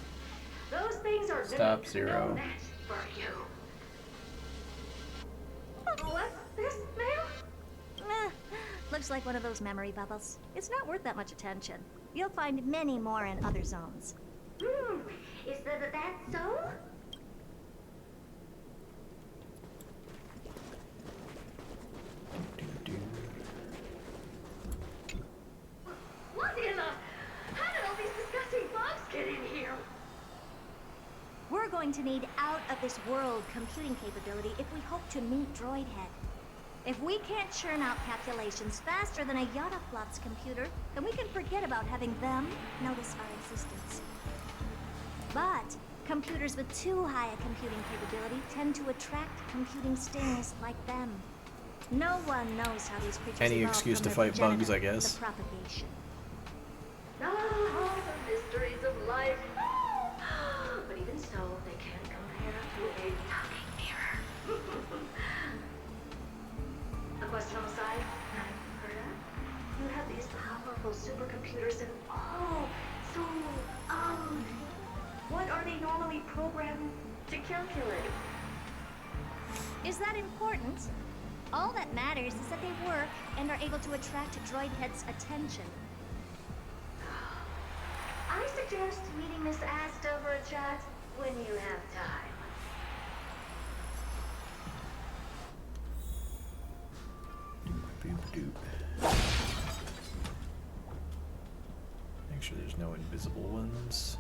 Those things are Stop, no Zero. match for you. What's this, ma'am? Looks like one of those memory bubbles. It's not worth that much attention. You'll find many more in other zones. Is that so? What in the... How did all these disgusting bugs get in here? We're going to need out-of-this-world computing capability if we hope to meet Droidhead. If we can't churn out calculations faster than a Yottaflop's computer, then we can forget about having them notice our existence. But computers with too high a computing capability tend to attract computing stings like them. No one knows how these creatures Any evolved excuse from to their fight bugs, progenitor, I guess. The propagation. supercomputers and so, what are they normally programmed to calculate? Is that important? All that matters is that they work and are able to attract Droidhead's attention. I suggest meeting Miss Ast over a chat when you have time. Boop doop. Make sure there's no invisible ones.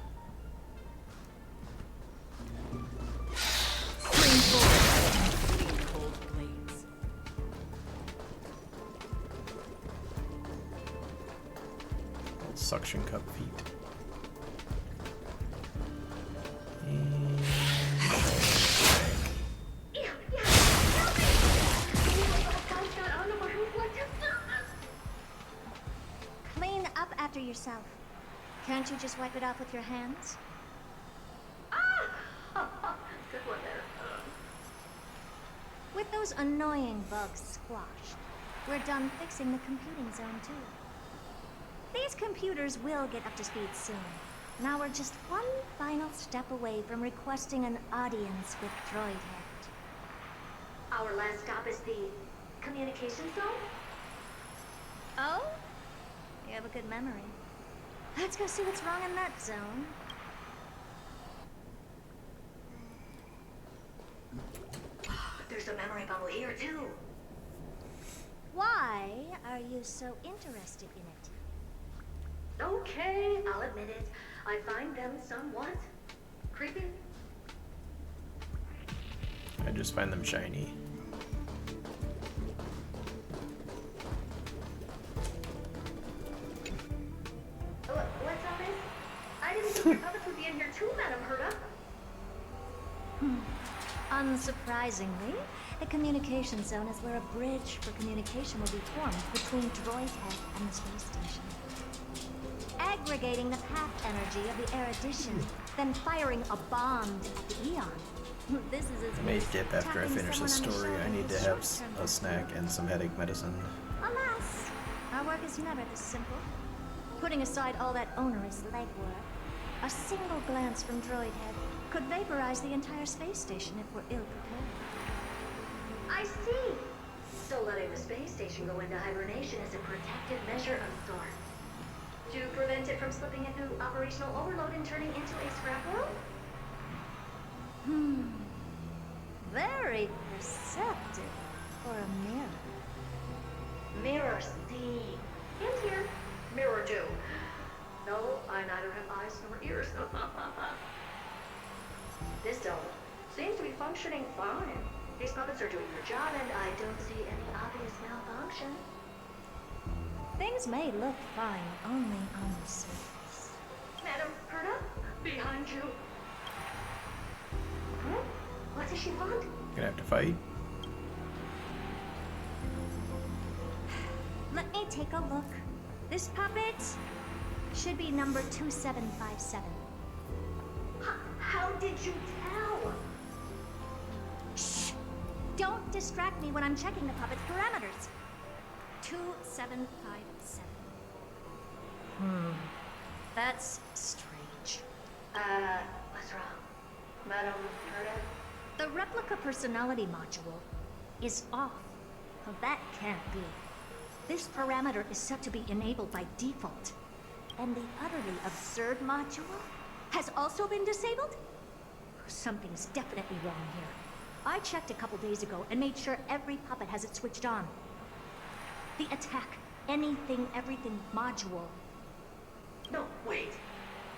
Cold blades. Suction cup feet. Clean up after yourself. Can't you just wipe it off with your hands? Good one there. With those annoying bugs squashed, we're done fixing the computing zone too. These computers will get up to speed soon. Now we're just one final step away from requesting an audience with Droidhead. Our last stop is the communication zone? Oh? You have a good memory. Let's go see what's wrong in that zone. There's a memory bubble here too. Why are you so interested in it? Okay, I'll admit it. I find them somewhat creepy. I just find them shiny. What's all this? I didn't think your puppets would be in here too, Madam Herta. Unsurprisingly, the communication zone is where a bridge for communication will be formed between Droidhead and the space station. Aggregating the path energy of the erudition, then firing a bomb at the Eon. This is as I may skip after I finish this story. I need to have a snack and some headache medicine. Alas, our work is never this simple. Putting aside all that onerous legwork, a single glance from Droidhead could vaporize the entire space station if we're ill prepared. I see. So letting the space station go into hibernation is a protective measure of sorts. To prevent it from slipping into operational overload and turning into a scrap world? Very perceptive for a mirror. Mirror see. And here. Mirror do. No, I neither have eyes nor ears. This zone seems to be functioning fine. These puppets are doing their job and I don't see any obvious malfunction. Things may look fine only on the surface. Madam Herta, behind you. Huh? What does she want? Gonna have to fight. Let me take a look. This puppet should be number 2757. How did you tell? Shh! Don't distract me when I'm checking the puppet's parameters. 2757. That's strange. What's wrong? Madam Herta? The replica personality module is off. Well, that can't be. This parameter is set to be enabled by default. And the utterly absurd module has also been disabled? Something's definitely wrong here. I checked a couple days ago and made sure every puppet has it switched on. The attack, anything, everything module. No, wait.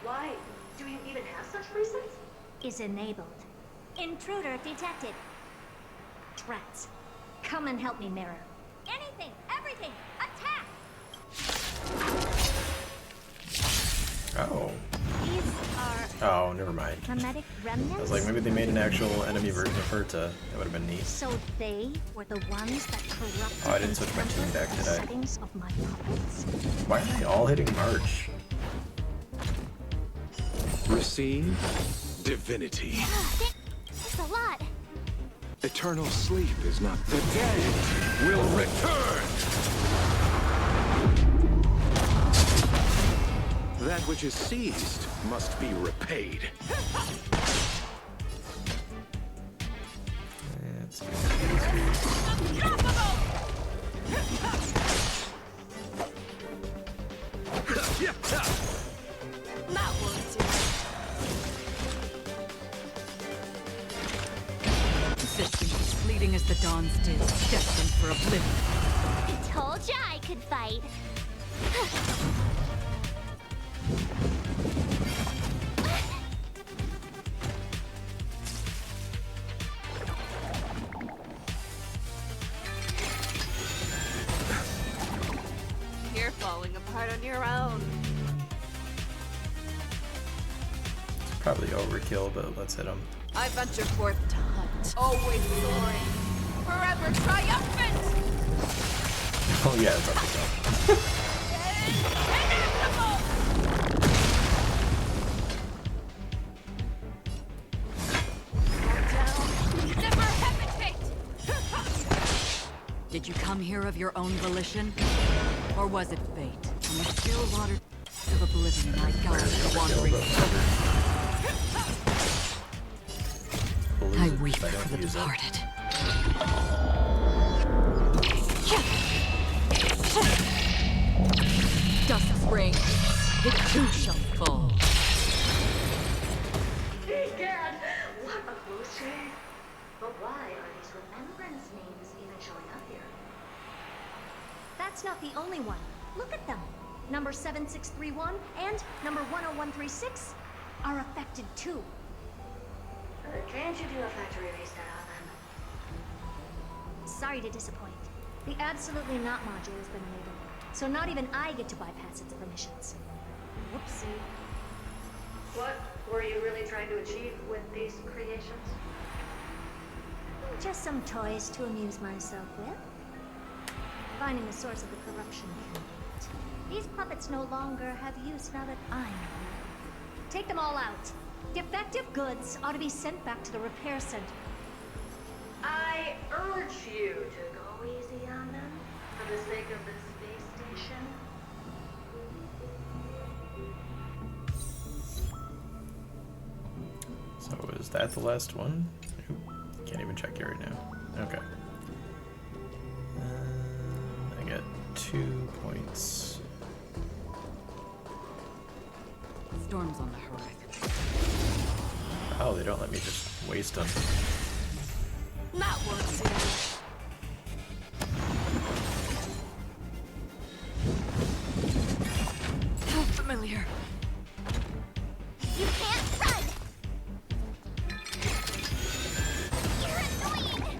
Why do you even have such presets? Is enabled. Intruder detected. Drats. Come and help me, Mirror. Anything, everything, attack! Oh. These are Oh, never mind. mimetic remnants? I was like, maybe they made an actual enemy version of Herta. That would have been neat. So they were the ones that corrupted Oh, I didn't switch my team back, the did I? settings of my puppets? Why are they all hitting March? Receive divinity. That's a lot. Eternal sleep is not. The dead will return. That which is seized must be repaid. Let's do That won't do. Existence fleeting as the dawn's did, destined for oblivion. I told ya I could fight. You're falling apart on your own. probably overkill, but let's hit him. I venture forth to hunt. Always soaring. Forever triumphant! Oh yeah, it's up to go. Never hesitate! Did you come here of your own volition? Or was it fate? In the still water of oblivion, I guide the wandering soul. I weep for the departed. Dusk's ring, it too shall fall. Egad! What a close shave! But why are these remembrance names even showing up here? That's not the only one. Look at them. Number 7631 and number 10136 are affected too. Can't you do a factory restart on them? Sorry to disappoint. The Absolutely Not module has been enabled, so not even I get to bypass its permissions. Whoopsie. What were you really trying to achieve with these creations? Just some toys to amuse myself with. Finding the source of the corruption candidate. These puppets no longer have use now that I'm here. Take them all out. Defective goods ought to be sent back to the repair center. I urge you to go easy on them for the sake of the space station. So is that the last one? Can't even check it right now. Okay. I got 2 points. Storm's on the horizon. Oh, they don't let me just waste them. That won't do. How familiar. You can't run! You're annoying!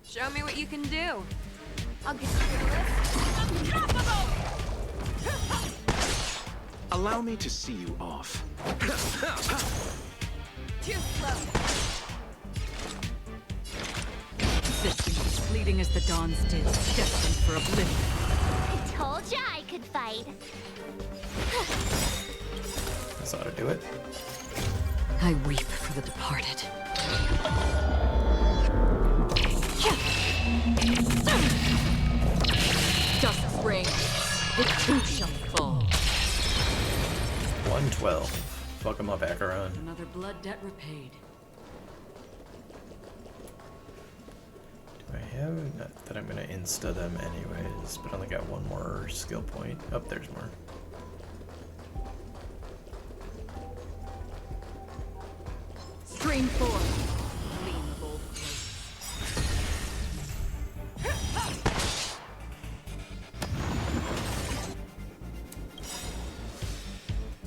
Show me what you can do. I'll get you to the list. Unstoppable! Allow me to see you off. Too slow. Existence fleeting as the dawn's did, destined for oblivion. I told ya I could fight. This ought to do it. I weep for the departed. Dusk's ring, it too shall fall. 112. Fuck him up, Acheron. Another blood debt repaid. Do I have not that I'm gonna insta them anyways, but I only got one more skill point. Oh, there's more. Stream 4. Lean bold place.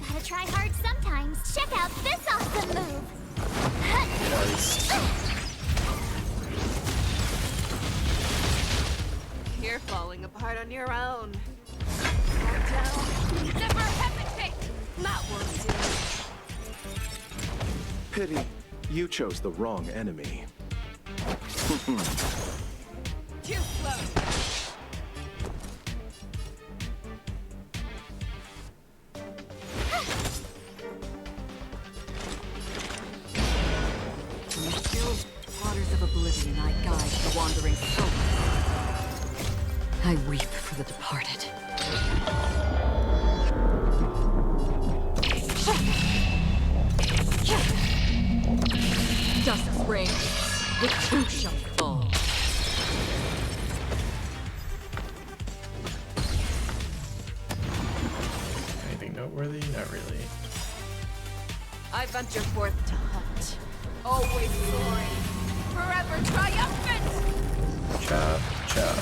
Gotta try hard sometimes. Check out this awesome move. Nice. You're falling apart on your own. Calm down. Never hesitate! That won't do. Pity, you chose the wrong enemy. Too slow. From the still waters of oblivion, I guide the wandering soul. I weep for the departed. Dust spring, the two shall fall. Anything noteworthy? Not really. I venture forth to hunt. Always soaring. Forever triumphant! Chop, chop.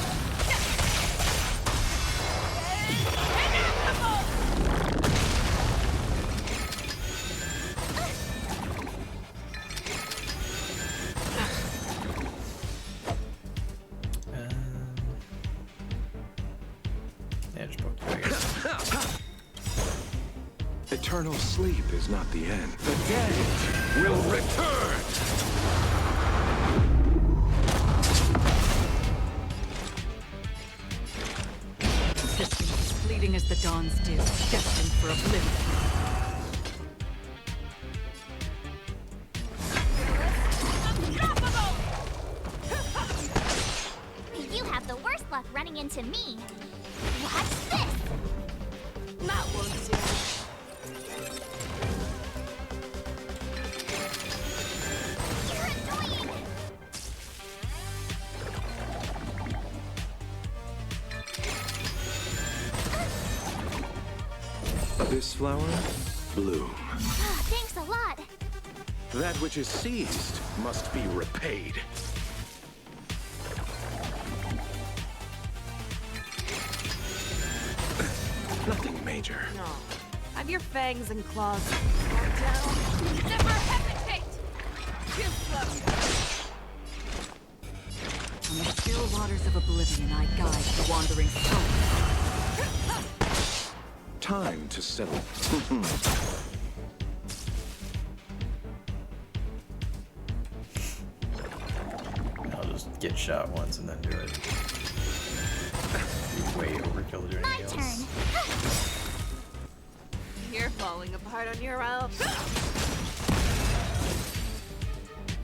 Yeah, just poke you, I guess. Eternal sleep is not the end. The dead will return! Existence as fleeting as the dawn's dew, destined for oblivion. You have the worst luck running into me. Watch this! That won't do. This flower, bloom. Oh, thanks a lot. That which is seized must be repaid. Nothing major. No. Have your fangs and claws brought down. Never hesitate! Too slow. On the still waters of oblivion, I guide the wandering soul. Time to settle. I'll just get shot once and then do it. Be way overkill to do My anything turn. else. You're falling apart on your own.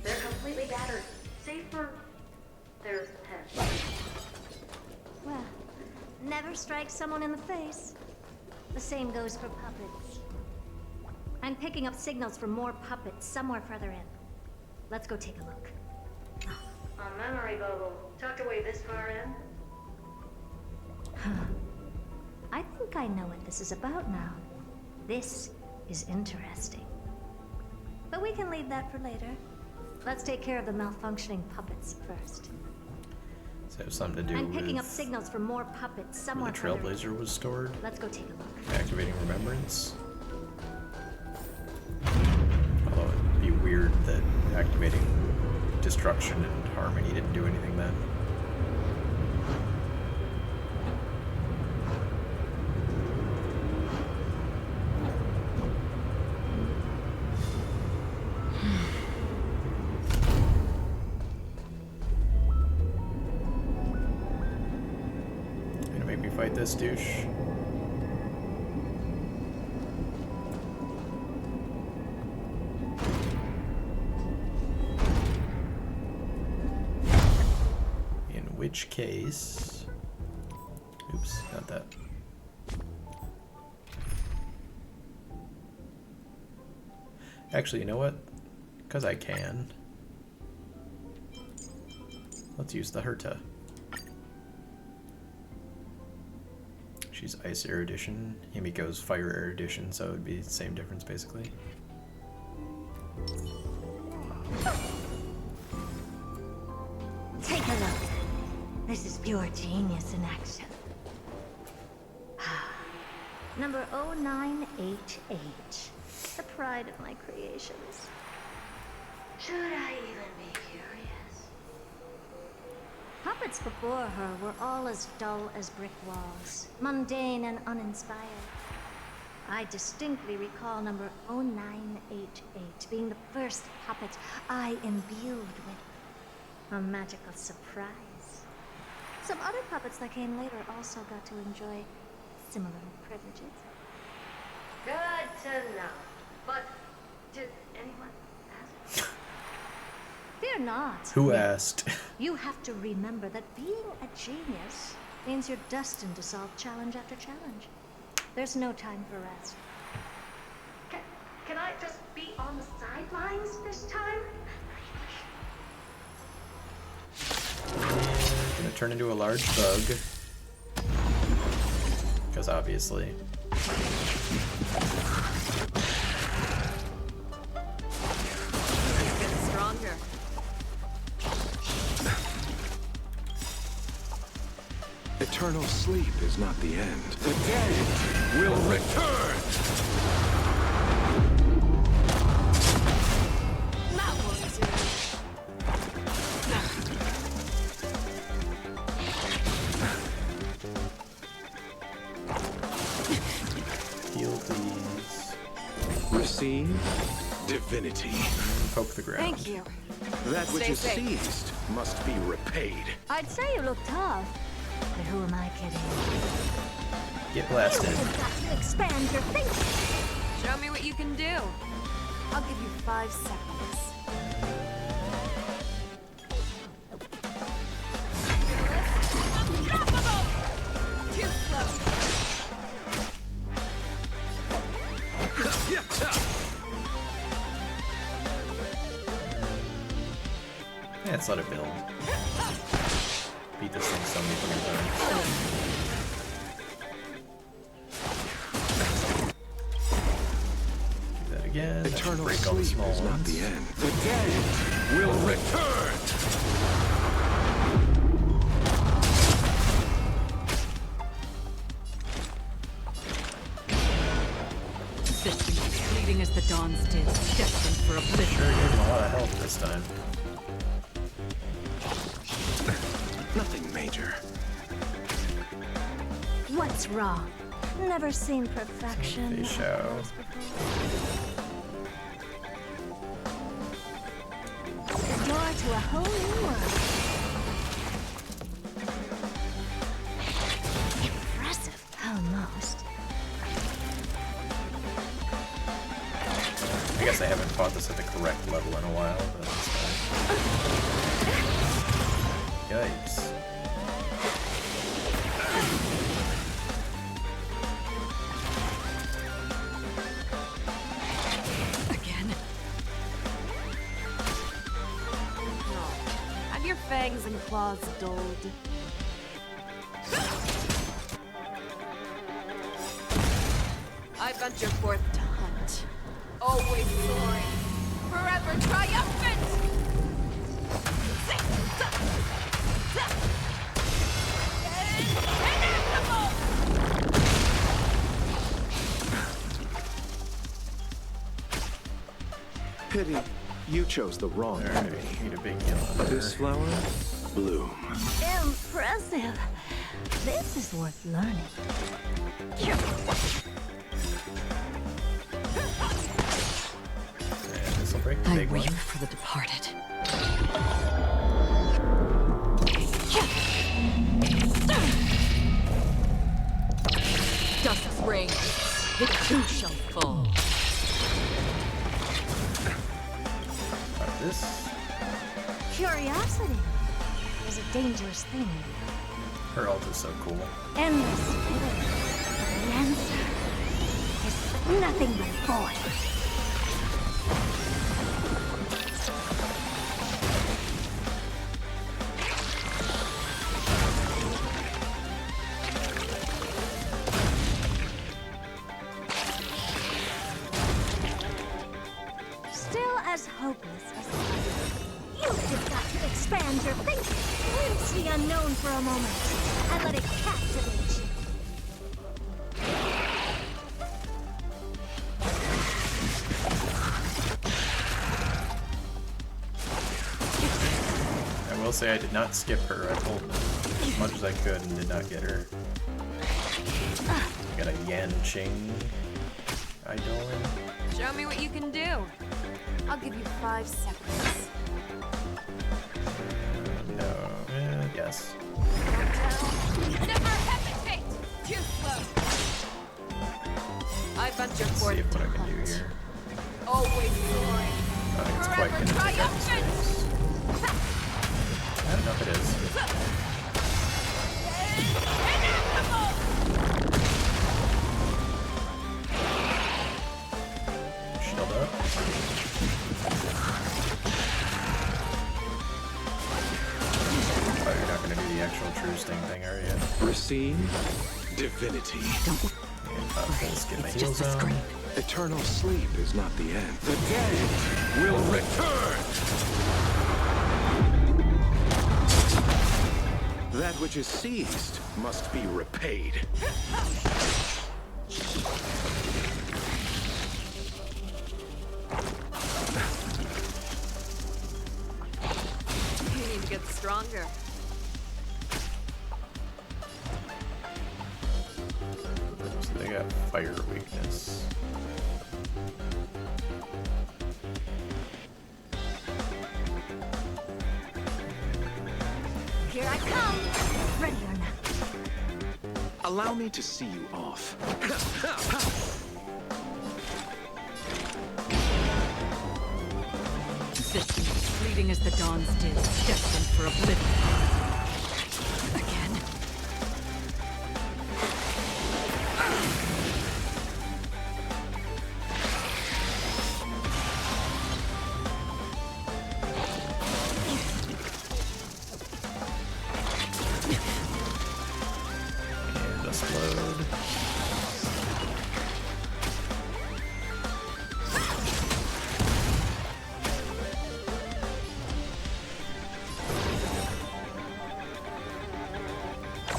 They're completely battered, save for their heads. Well, never strike someone in the face. The same goes for puppets. I'm picking up signals from more puppets somewhere further in. Let's go take a look. A memory bubble, tucked away this far in. I think I know what this is about now. This is interesting. But we can leave that for later. Let's take care of the malfunctioning puppets first. Does it have something to do I'm picking with up signals from more puppets where somewhere the further in. Trailblazer was stored? Let's go take a look. Activating Remembrance? Although it'd be weird that activating Destruction and Harmony didn't do anything then. Gonna make me fight this douche? In which case... Oops, not that. Actually, you know what? Because I can. Let's use the Herta. She's Ice Erudition. Himiko's Fire Erudition, so it would be the same difference basically. Take a look. This is pure genius in action. Number 0988. The pride of my creations. Should I even be curious? Puppets before her were all as dull as brick walls, mundane and uninspired. I distinctly recall number 0988 being the first puppet I imbued with a magical surprise. Some other puppets that came later also got to enjoy similar privileges. Good to know. But did anyone ask? Fear not. Who asked? You have to remember that being a genius means you're destined to solve challenge after challenge. There's no time for rest. Can I just be on the sidelines this time? Gonna turn into a large bug. Because obviously. Getting stronger. Eternal sleep is not the end. The dead will return! That one's it. Heal, please. Receive divinity. Poke the ground. Thank you. That which Stay is safe. seized must be repaid. I'd say you look tough, but who am I kidding? Get blasted. You've got to expand your thinking. Show me what you can do. I'll give you 5 seconds. Unstoppable! Too slow. Yeah, let's let it build. Beat this thing so many times. Do that again. That should Eternal break all the sleep small is not ones. the end. The dead will return! Existence as fleeting as the dawns did, destined for oblivion. Sure gave him a lot of health this time. Nothing major. What's wrong? Never seen perfection. They show. The door to a whole new world. Impressive, almost. I guess I haven't fought this at the correct level in a while, but that's fine. Yikes. Again. Have your fangs and claws dulled. I venture forth to hunt. Always soaring. Forever triumphant! Pity, you chose the wrong Alright, enemy. need a big heal on her. This flower, bloom. Impressive. This is worth learning. And this'll break the I big one. weep for the departed. Dust's reign, it too shall fall. Got this. Curiosity is a dangerous thing. Her ult is so cool. Endless feeling. The answer is nothing but void. Still as hopeless as you've just got to expand your thinking. Glimpse the unknown for a moment and let it captivate you. I will say I did not skip her. I pulled as much as I could and did not get her. I got a Yanqing Eidolon. Show me what you can do. I'll give you 5 seconds. No, yes. Never hesitate! Too slow. I venture Let's forth see what to I can do hunt. here. Always soaring. I don't think it's quite Forever gonna take up triumphant! space. I don't know if it is. Shield up. Oh, you're not gonna do the actual true sting thing, are you? Receive divinity. Get my heals on. Eternal sleep is not the end. The dead will return! That which is seized must be repaid. You need to get stronger. So they got fire weakness. Here I come. Ready or not. Allow me to see you off. Existence, fleeting as the dawn's dim, destined for oblivion. Again. And just load.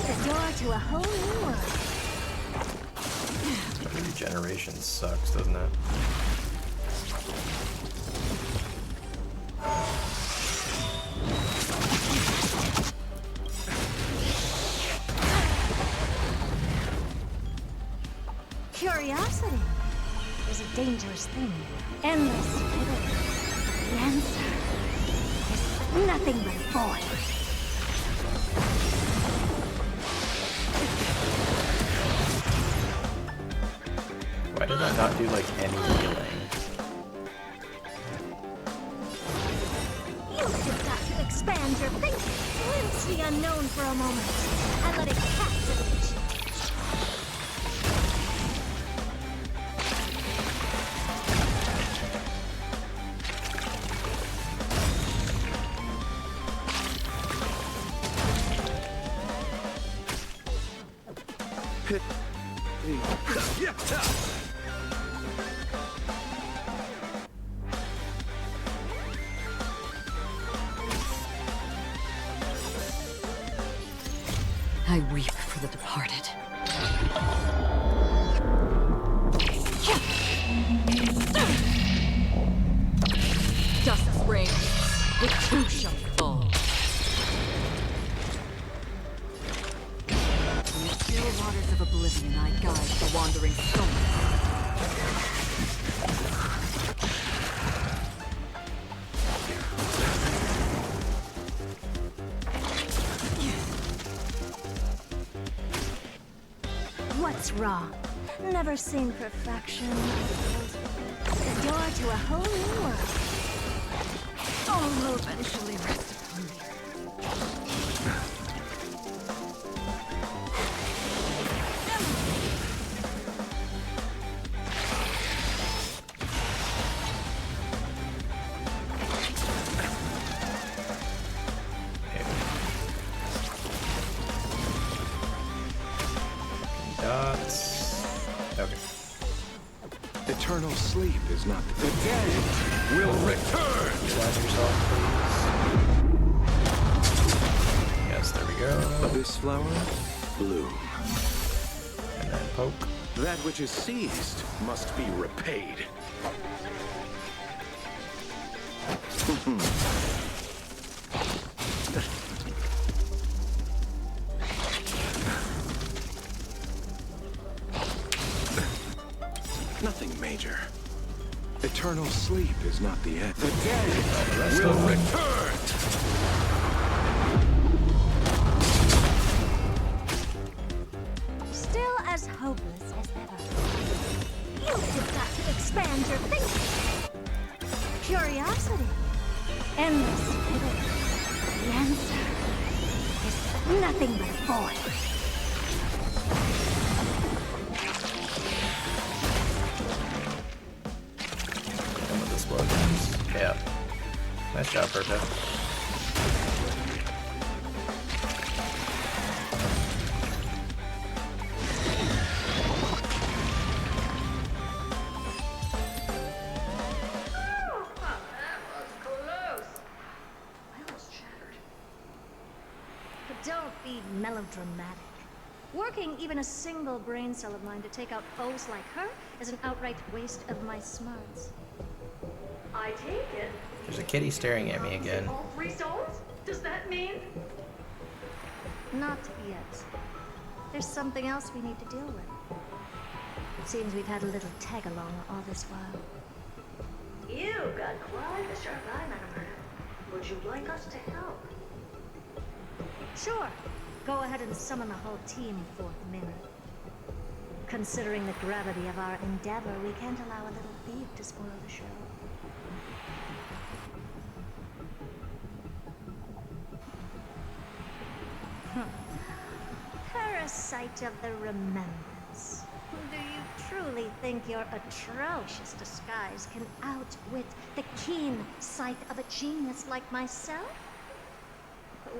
The door to a whole new world. Regeneration sucks, doesn't it? Curiosity is a dangerous thing. Endless fiddle. The answer is nothing but void. Why did I not do like any healing? You've just got to expand your thinking. Glimpse the unknown for a moment and let it captivate you. I weep for the departed. Dust rains, the two shall fall. In the still waters of oblivion, I guide the wandering soul. What's wrong? Never seen perfection. The door to a whole new world. All will eventually rest upon me. Dots. Okay. Eternal sleep is not the dead will return. Utilize yourself, please. Yes, there we go. This flower, bloom. And then poke. That which is seized must be repaid. Nothing major. Eternal sleep is not the end. The dead will return! Still as hopeless as ever. You've just got to expand your thinking. Curiosity. Endless fiddle. The answer is Nothing but a void. Some of the slogans. Yeah. Nice job, Perta. Don't be melodramatic. Working even a single brain cell of mine to take out foes like her is an outright waste of my smarts. I take it. There's a kitty staring at me again. All 3 souls? Does that mean? Not yet. There's something else we need to deal with. It seems we've had a little tag-along all this while. You've got quite a sharp eye, Madam Perta. Would you like us to help? Sure. Go ahead and summon the whole team, Fourth Mirror. Considering the gravity of our endeavor, we can't allow a little thief to spoil the show. Parasite of the Remembrance. Do you truly think your atrocious disguise can outwit the keen sight of a genius like myself?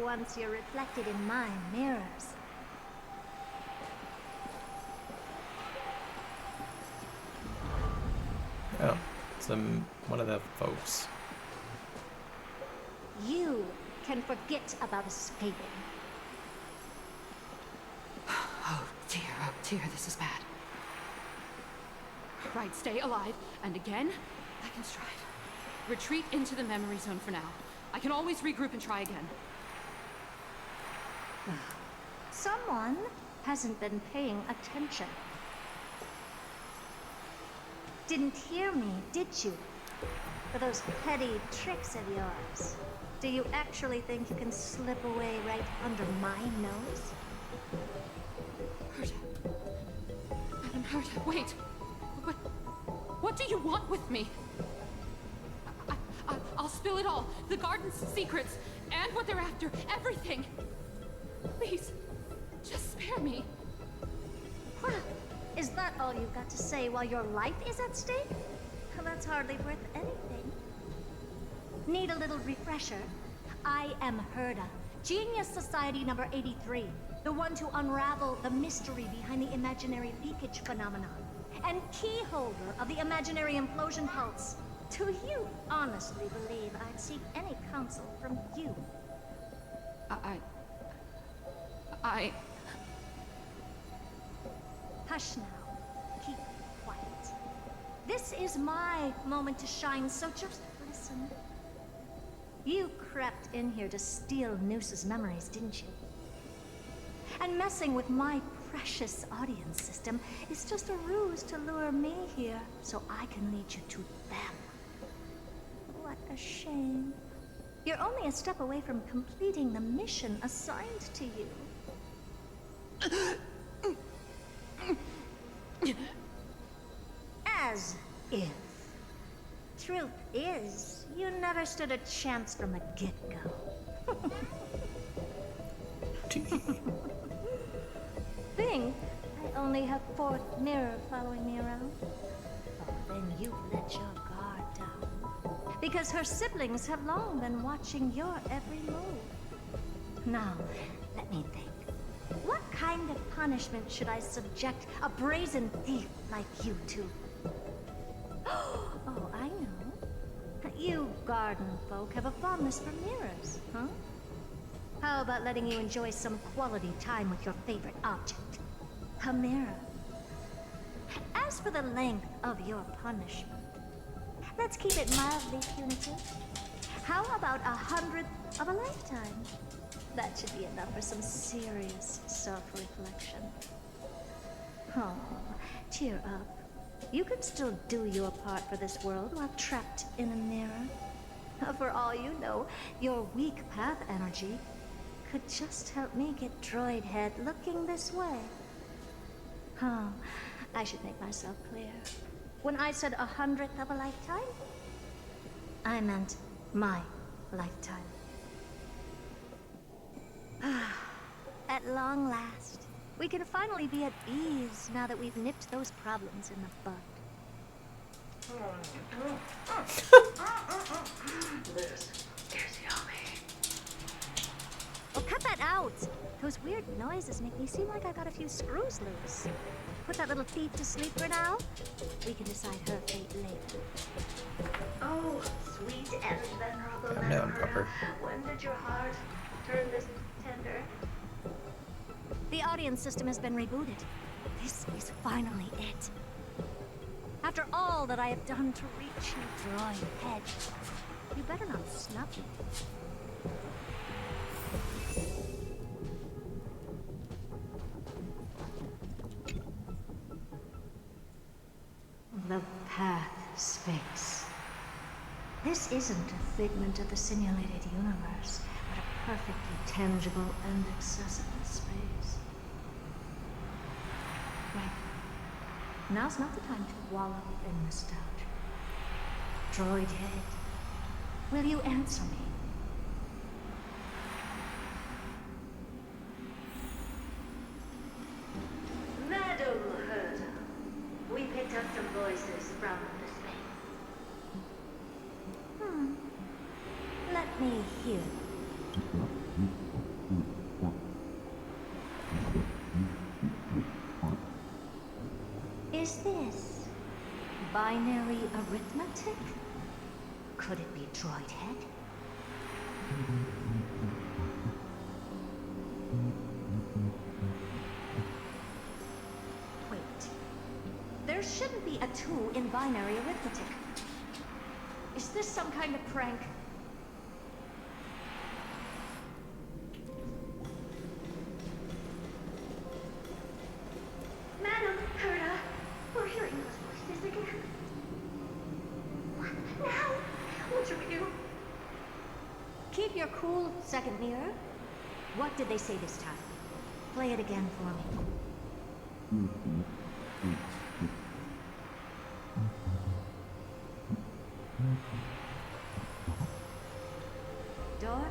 Once you're reflected in my mirrors. Oh, it's one of the folks. You can forget about escaping. Oh dear, this is bad. Right, stay alive. And again, I can strive. Retreat into the memory zone for now. I can always regroup and try again. Someone hasn't been paying attention. Didn't hear me, did you? For those petty tricks of yours. Do you actually think you can slip away right under my nose? Herta. Madam Herta, wait. What do you want with me? I'll spill it all. The garden's secrets, and what they're after. Everything. Please, just spare me. Huh. Is that all you've got to say while your life is at stake? Well, that's hardly worth anything. Need a little refresher? I am Herta, Genius Society number 83, the one to unravel the mystery behind the imaginary leakage phenomenon, and key holder of the imaginary implosion pulse. Do you honestly believe I'd seek any counsel from you? Hush now. Keep quiet. This is my moment to shine, so just listen. You crept in here to steal Noose's memories, didn't you? And messing with my precious audience system is just a ruse to lure me here so I can lead you to them. What a shame. You're only a step away from completing the mission assigned to you. As if. Truth is, you never stood a chance from the get-go. Think I only have Fourth Mirror following me around? Oh, then you let your guard down. Because her siblings have long been watching your every move. Now, let me think. What kind of punishment should I subject a brazen thief like you to? Oh, I know. You garden folk have a fondness for mirrors, huh? How about letting you enjoy some quality time with your favorite object? A mirror. As for the length of your punishment, let's keep it mildly punitive. How about 100th of a lifetime? That should be enough for some serious self-reflection. Oh, cheer up. You can still do your part for this world while trapped in a mirror. For all you know, your weak path energy could just help me get Droid Head looking this way. Oh, I should make myself clear. When I said 100th of a lifetime, I meant my lifetime. At long last, we can finally be at ease now that we've nipped those problems in the bud. This is yummy. Oh, cut that out! Those weird noises make me seem like I got a few screws loose. Put that little thief to sleep for now. We can decide her fate later. Oh, sweet and venerable Calm down, Memory. Pupper. When did your heart turn this tender? The audience system has been rebooted. This is finally it. After all that I have done to reach you, droid head, you better not snub me. The path space. This isn't a figment of the simulated universe, but a perfectly tangible and accessible space. Right. Now's not the time to wallow in nostalgia. Droid head, will you answer me? Madam Herta, we picked up some voices from the space. Let me hear. Is this binary arithmetic? Could it be droid head? Wait. There shouldn't be a 2 in binary arithmetic. Is this some kind of prank? Madam Herta, we're hearing those voices again. What now? What should we do? Keep your cool, second mirror. What did they say this time? Play it again for me. Door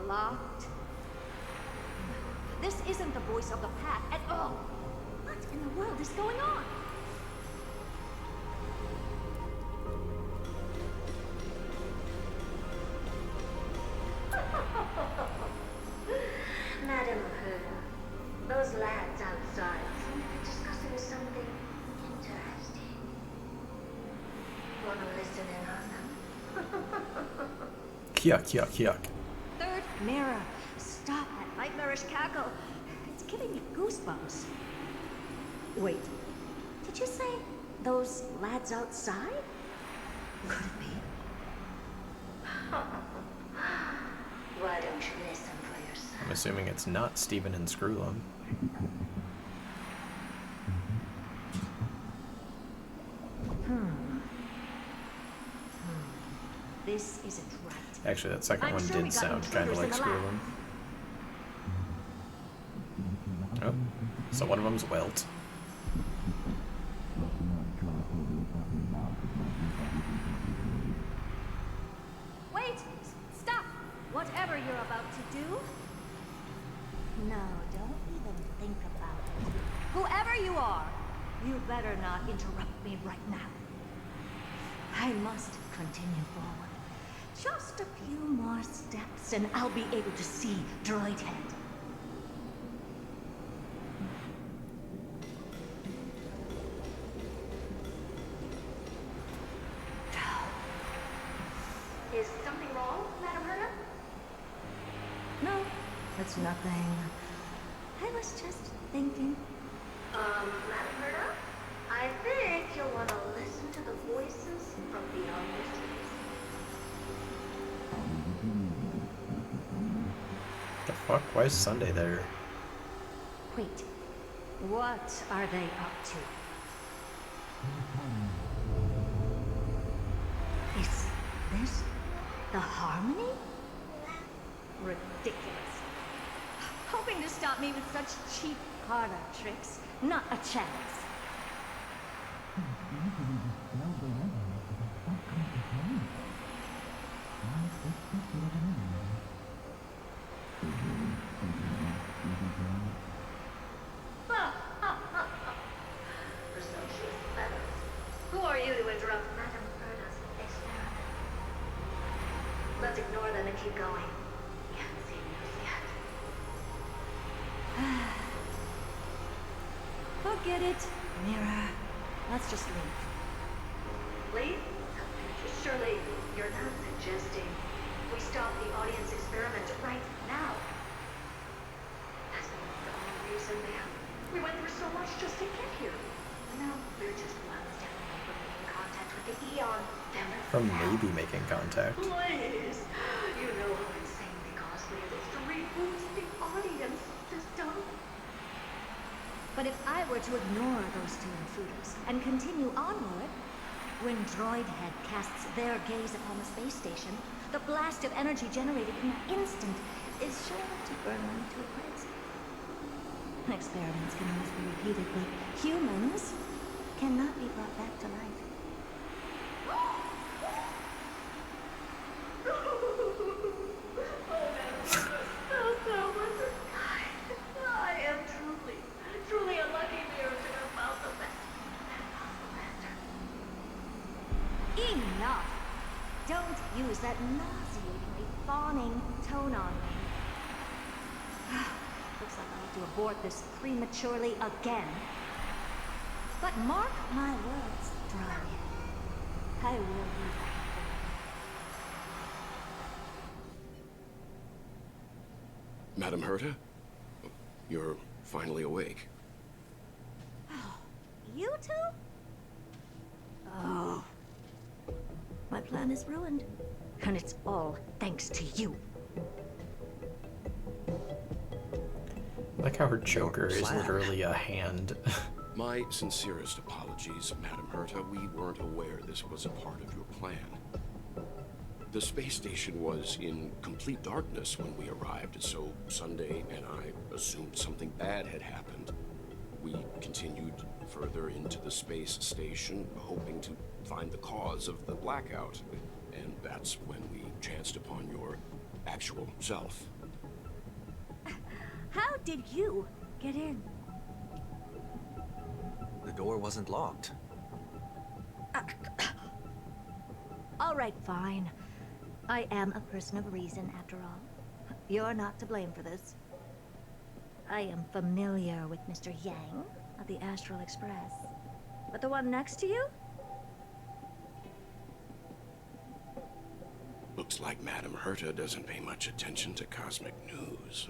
locked. This isn't the voice of the path at all. What in the world is going on? Madam Herta, those lads outside seem to be discussing something interesting. Wanna listen in on them? Yuck, yuck, yuck. Third mirror. Stop that nightmarish cackle. It's giving me goosebumps. Wait. Did you say those lads outside? Could it be? Why don't you listen for yourself? I'm assuming it's not Steven and Screwlum. This isn't right. Actually, that second I'm one sure we did got sound kind of intruders like in the lab. Screwlum. Oh, so one of them's Welt. Wait! Stop! Whatever you're about to do. No, don't even think about it. Whoever you are, you better not interrupt me right now. I must continue forward. Just a few more steps and I'll be able to see Droid Head. Is something wrong, Madam Herta? No, that's nothing. I was just thinking. Madam Herta? I think you'll want to listen to the voices from beyond this space. The fuck? Why is Sunday there? Wait, what are they up to? Is this the Harmony? Ridiculous. Hoping to stop me with such cheap parlor tricks. Not a chance. keep going. We haven't seen news yet. Forget it, Mira. Let's just leave. Leave? Surely you're not suggesting we stop the audience experiment right now? That's the only reason, ma'am. We went through so much just to get here. And now we're just one step away from making contact with the Eon. From maybe making contact. Please! You know how insanely costly it is to reboot the audience system. But if I were to ignore those two intruders and continue onward, when Droidhead casts their gaze upon the space station, the blast of energy generated in an instant is sure to burn them to a crisp. Experiments can always be repeated, but humans cannot be brought back to life. I am truly unlucky here to have found the best Enough! Don't use that nauseatingly fawning tone on me. Looks like I'll have to abort this prematurely again. But mark my words, Droidhead. I will be back. Madam Herta? You're finally awake. You two? Oh. My plan is ruined. And it's all thanks to you. Like how her choker is literally a hand. My sincerest apologies, Madam Herta. We weren't aware this was a part of your plan. The space station was in complete darkness when we arrived, so Sunday and I assumed something bad had happened. We continued further into the space station, hoping to find the cause of the blackout. And that's when we chanced upon your actual self. How did you get in? The door wasn't locked. All right, fine. I am a person of reason, after all. You're not to blame for this. I am familiar with Mr. Yang of the Astral Express. But the one next to you? Looks like Madam Herta doesn't pay much attention to cosmic news.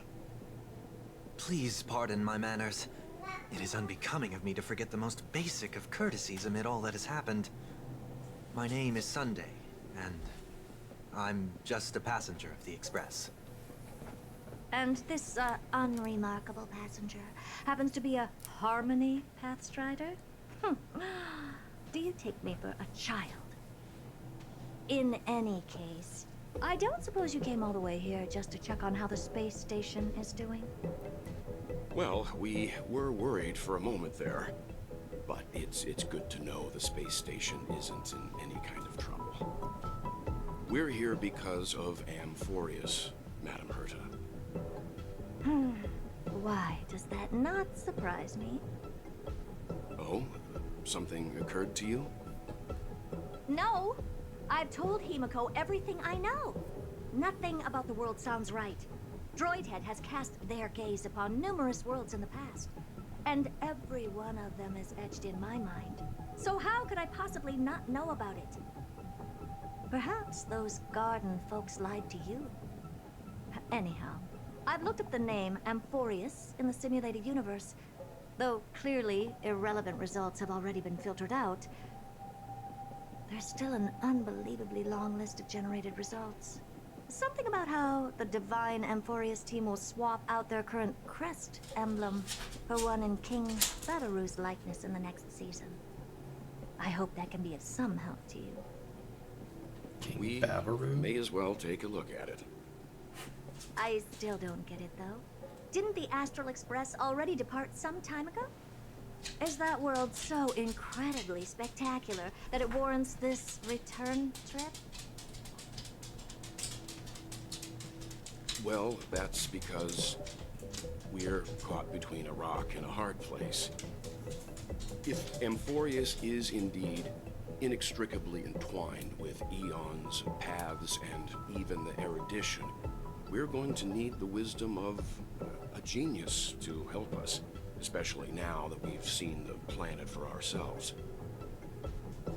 Please pardon my manners. It is unbecoming of me to forget the most basic of courtesies amid all that has happened. My name is Sunday, and I'm just a passenger of the Express. And this, unremarkable passenger happens to be a Harmony Pathstrider? Do you take me for a child? In any case, I don't suppose you came all the way here just to check on how the space station is doing? Well, we were worried for a moment there. But it's good to know the space station isn't in any kind of trouble. We're here because of Amphorius, Madam Herta. Why does that not surprise me? Oh? Something occurred to you? No! I've told Himiko everything I know. Nothing about the world sounds right. Droidhead has cast their gaze upon numerous worlds in the past, and every one of them is etched in my mind. So how could I possibly not know about it? Perhaps those garden folks lied to you. Anyhow, I've looked up the name Amphorius in the simulated universe. Though clearly irrelevant results have already been filtered out, there's still an unbelievably long list of generated results. Something about how the Divine Amphorius team will swap out their current crest emblem for one in King Babaru's likeness in the next season. I hope that can be of some help to you. We may as well take a look at it. I still don't get it, though. Didn't the Astral Express already depart some time ago? Is that world so incredibly spectacular that it warrants this return trip? Well, that's because we're caught between a rock and a hard place. If Amphorius is indeed inextricably entwined with eons, paths, and even the erudition, we're going to need the wisdom of a genius to help us, especially now that we've seen the planet for ourselves.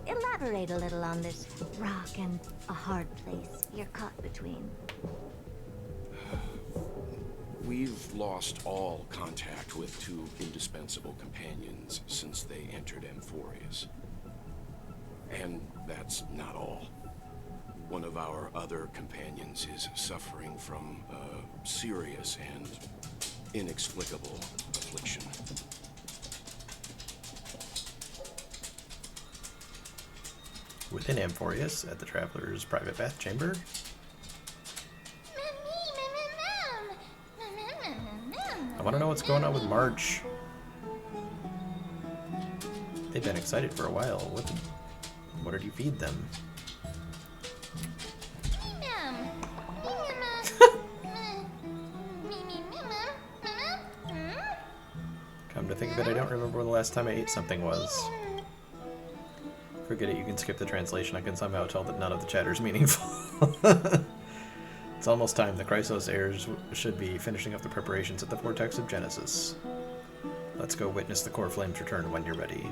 Elaborate a little on this rock and a hard place you're caught between. We've lost all contact with two indispensable companions since they entered Amphorius. And that's not all. One of our other companions is suffering from a serious and inexplicable affliction. Within Amphorius, at the Traveler's private bath chamber. I want to know what's going on with March. They've been excited for a while. What did you feed them? Come to think of it, I don't remember when the last time I ate something was. Forget it, you can skip the translation. I can somehow tell that none of the chatter is meaningful. It's almost time. The Chrysos heirs should be finishing up the preparations at the Vortex of Genesis. Let's go witness the core flames return when you're ready.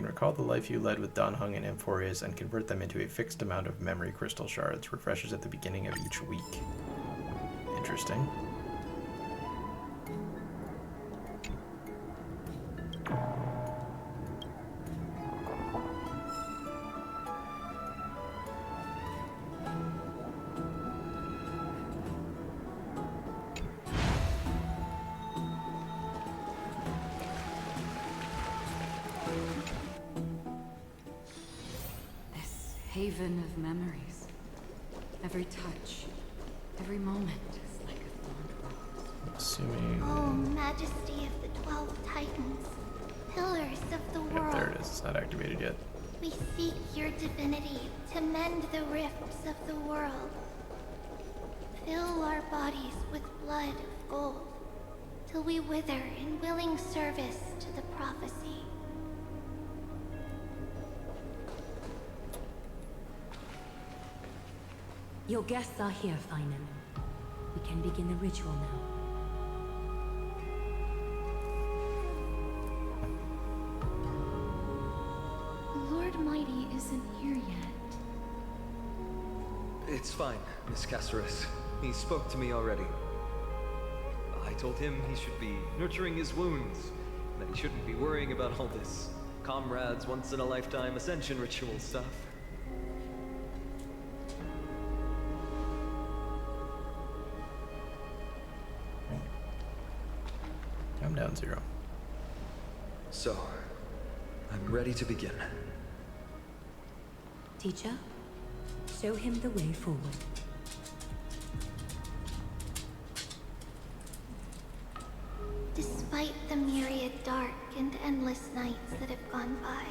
Recall the life you led with Dan Heng and Amphorius and convert them into a fixed amount of memory crystal shards. Refreshes at the beginning of each week. Interesting. Haven of memories. Every touch, every moment is like a fond rose. Assuming... Oh, majesty of the 12 titans, pillars of the world. Yep, there it is. It's not activated yet. We seek your divinity to mend the rifts of the world. Fill our bodies with blood of gold, till we wither in willing service to the prophecy. Your guests are here, Finan. We can begin the ritual now. Lord Mighty isn't here yet. It's fine, Miss Caceres. He spoke to me already. I told him he should be nurturing his wounds, and that he shouldn't be worrying about all this comrades once-in-a-lifetime ascension ritual stuff. I'm down 0. So, I'm ready to begin. Teacher, show him the way forward. Despite the myriad dark and endless nights that have gone by,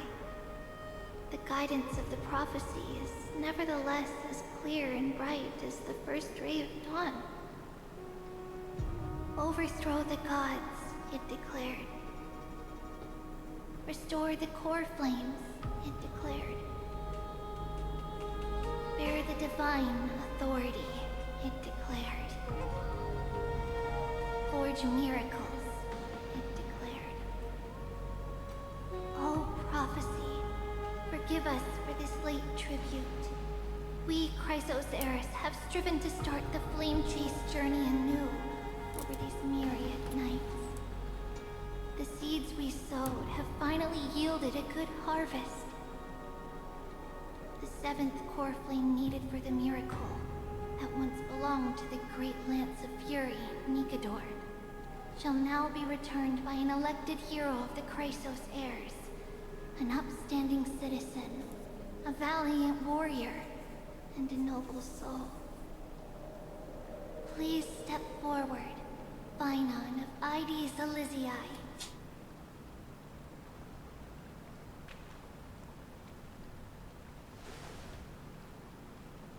the guidance of the prophecy is nevertheless as clear and bright as the first ray of dawn. Overthrow the gods, it declared. Restore the core flames, it declared. Bear the divine authority, it declared. Forge miracles, it declared. Oh, prophecy, forgive us for this late tribute. We, Chrysos heirs, have striven to start the flame chase journey anew over these myriad nights. The seeds we sowed have finally yielded a good harvest. The 7th core flame needed for the miracle that once belonged to the great Lance of Fury, Nikador, shall now be returned by an elected hero of the Chrysos heirs. An upstanding citizen, a valiant warrior, and a noble soul. Please step forward, Finon of Ides Elysiae.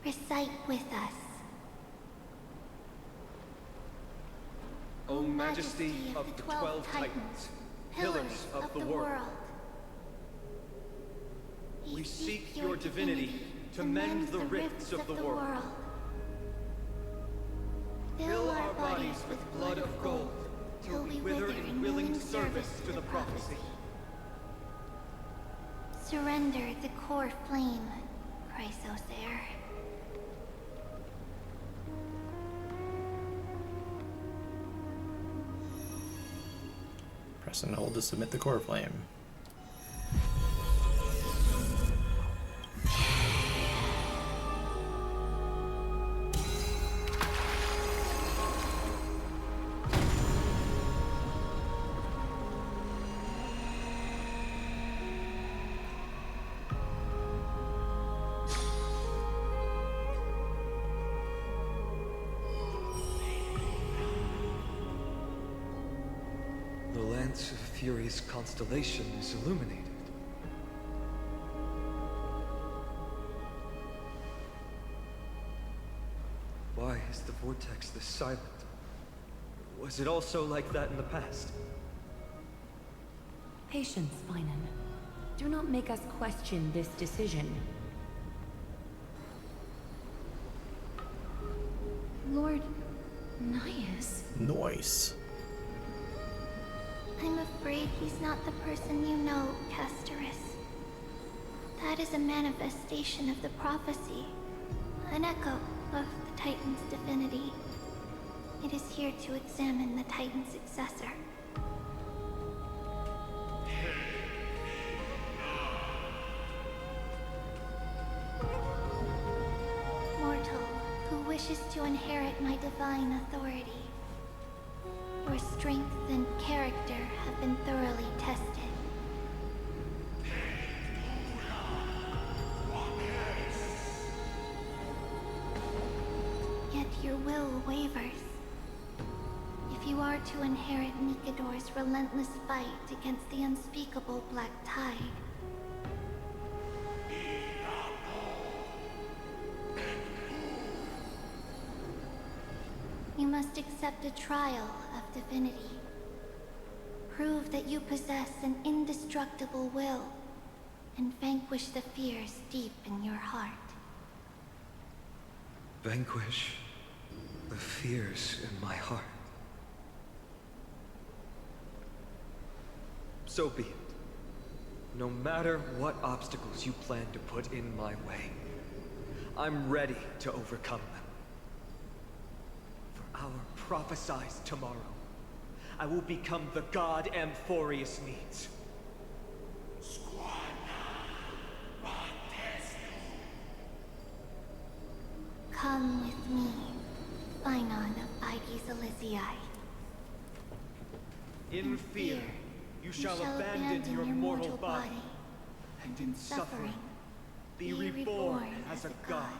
Recite with us. O Majesty of the 12 Titans, pillars of the world. We seek your divinity to mend the rifts of the world. Fill our bodies with blood of gold, till we wither in willing service to the prophecy. Surrender the core flame, Chrysos heir. Press and hold to submit the core flame. The Lance of Fury's constellation is illuminated. Why is the vortex this silent? Was it also like that in the past? Patience, Finon. Do not make us question this decision. Lord Naius? Nice. I'm afraid he's not the person you know, Castorus. That is a manifestation of the prophecy, an echo of the Titan's divinity. It is here to examine the Titan's successor. Mortal, who wishes to inherit my divine authority. Your strength and character have been thoroughly tested. Yet your will wavers. If you are to inherit Nikador's relentless fight against the unspeakable Black Tide, you must accept a trial of divinity. Prove that you possess an indestructible will, and vanquish the fears deep in your heart. Vanquish the fears in my heart. So be it. No matter what obstacles you plan to put in my way, I'm ready to overcome them. For our prophesied tomorrow, I will become the god Amphorius needs. Come with me, Finon of Ides Elysiae. In fear, you shall abandon your mortal body, and in suffering, be reborn as a god.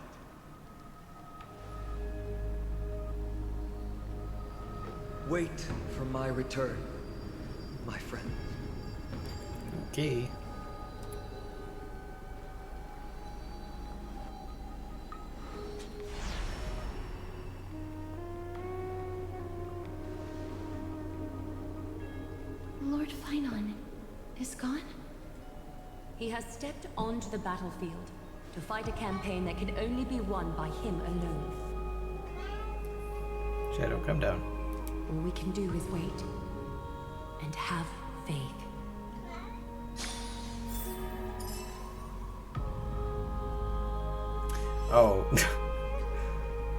Wait for my return, my friend. Okay. Lord Finon is gone? He has stepped onto the battlefield to fight a campaign that can only be won by him alone. Shadow, come down. All we can do is wait and have faith. Oh.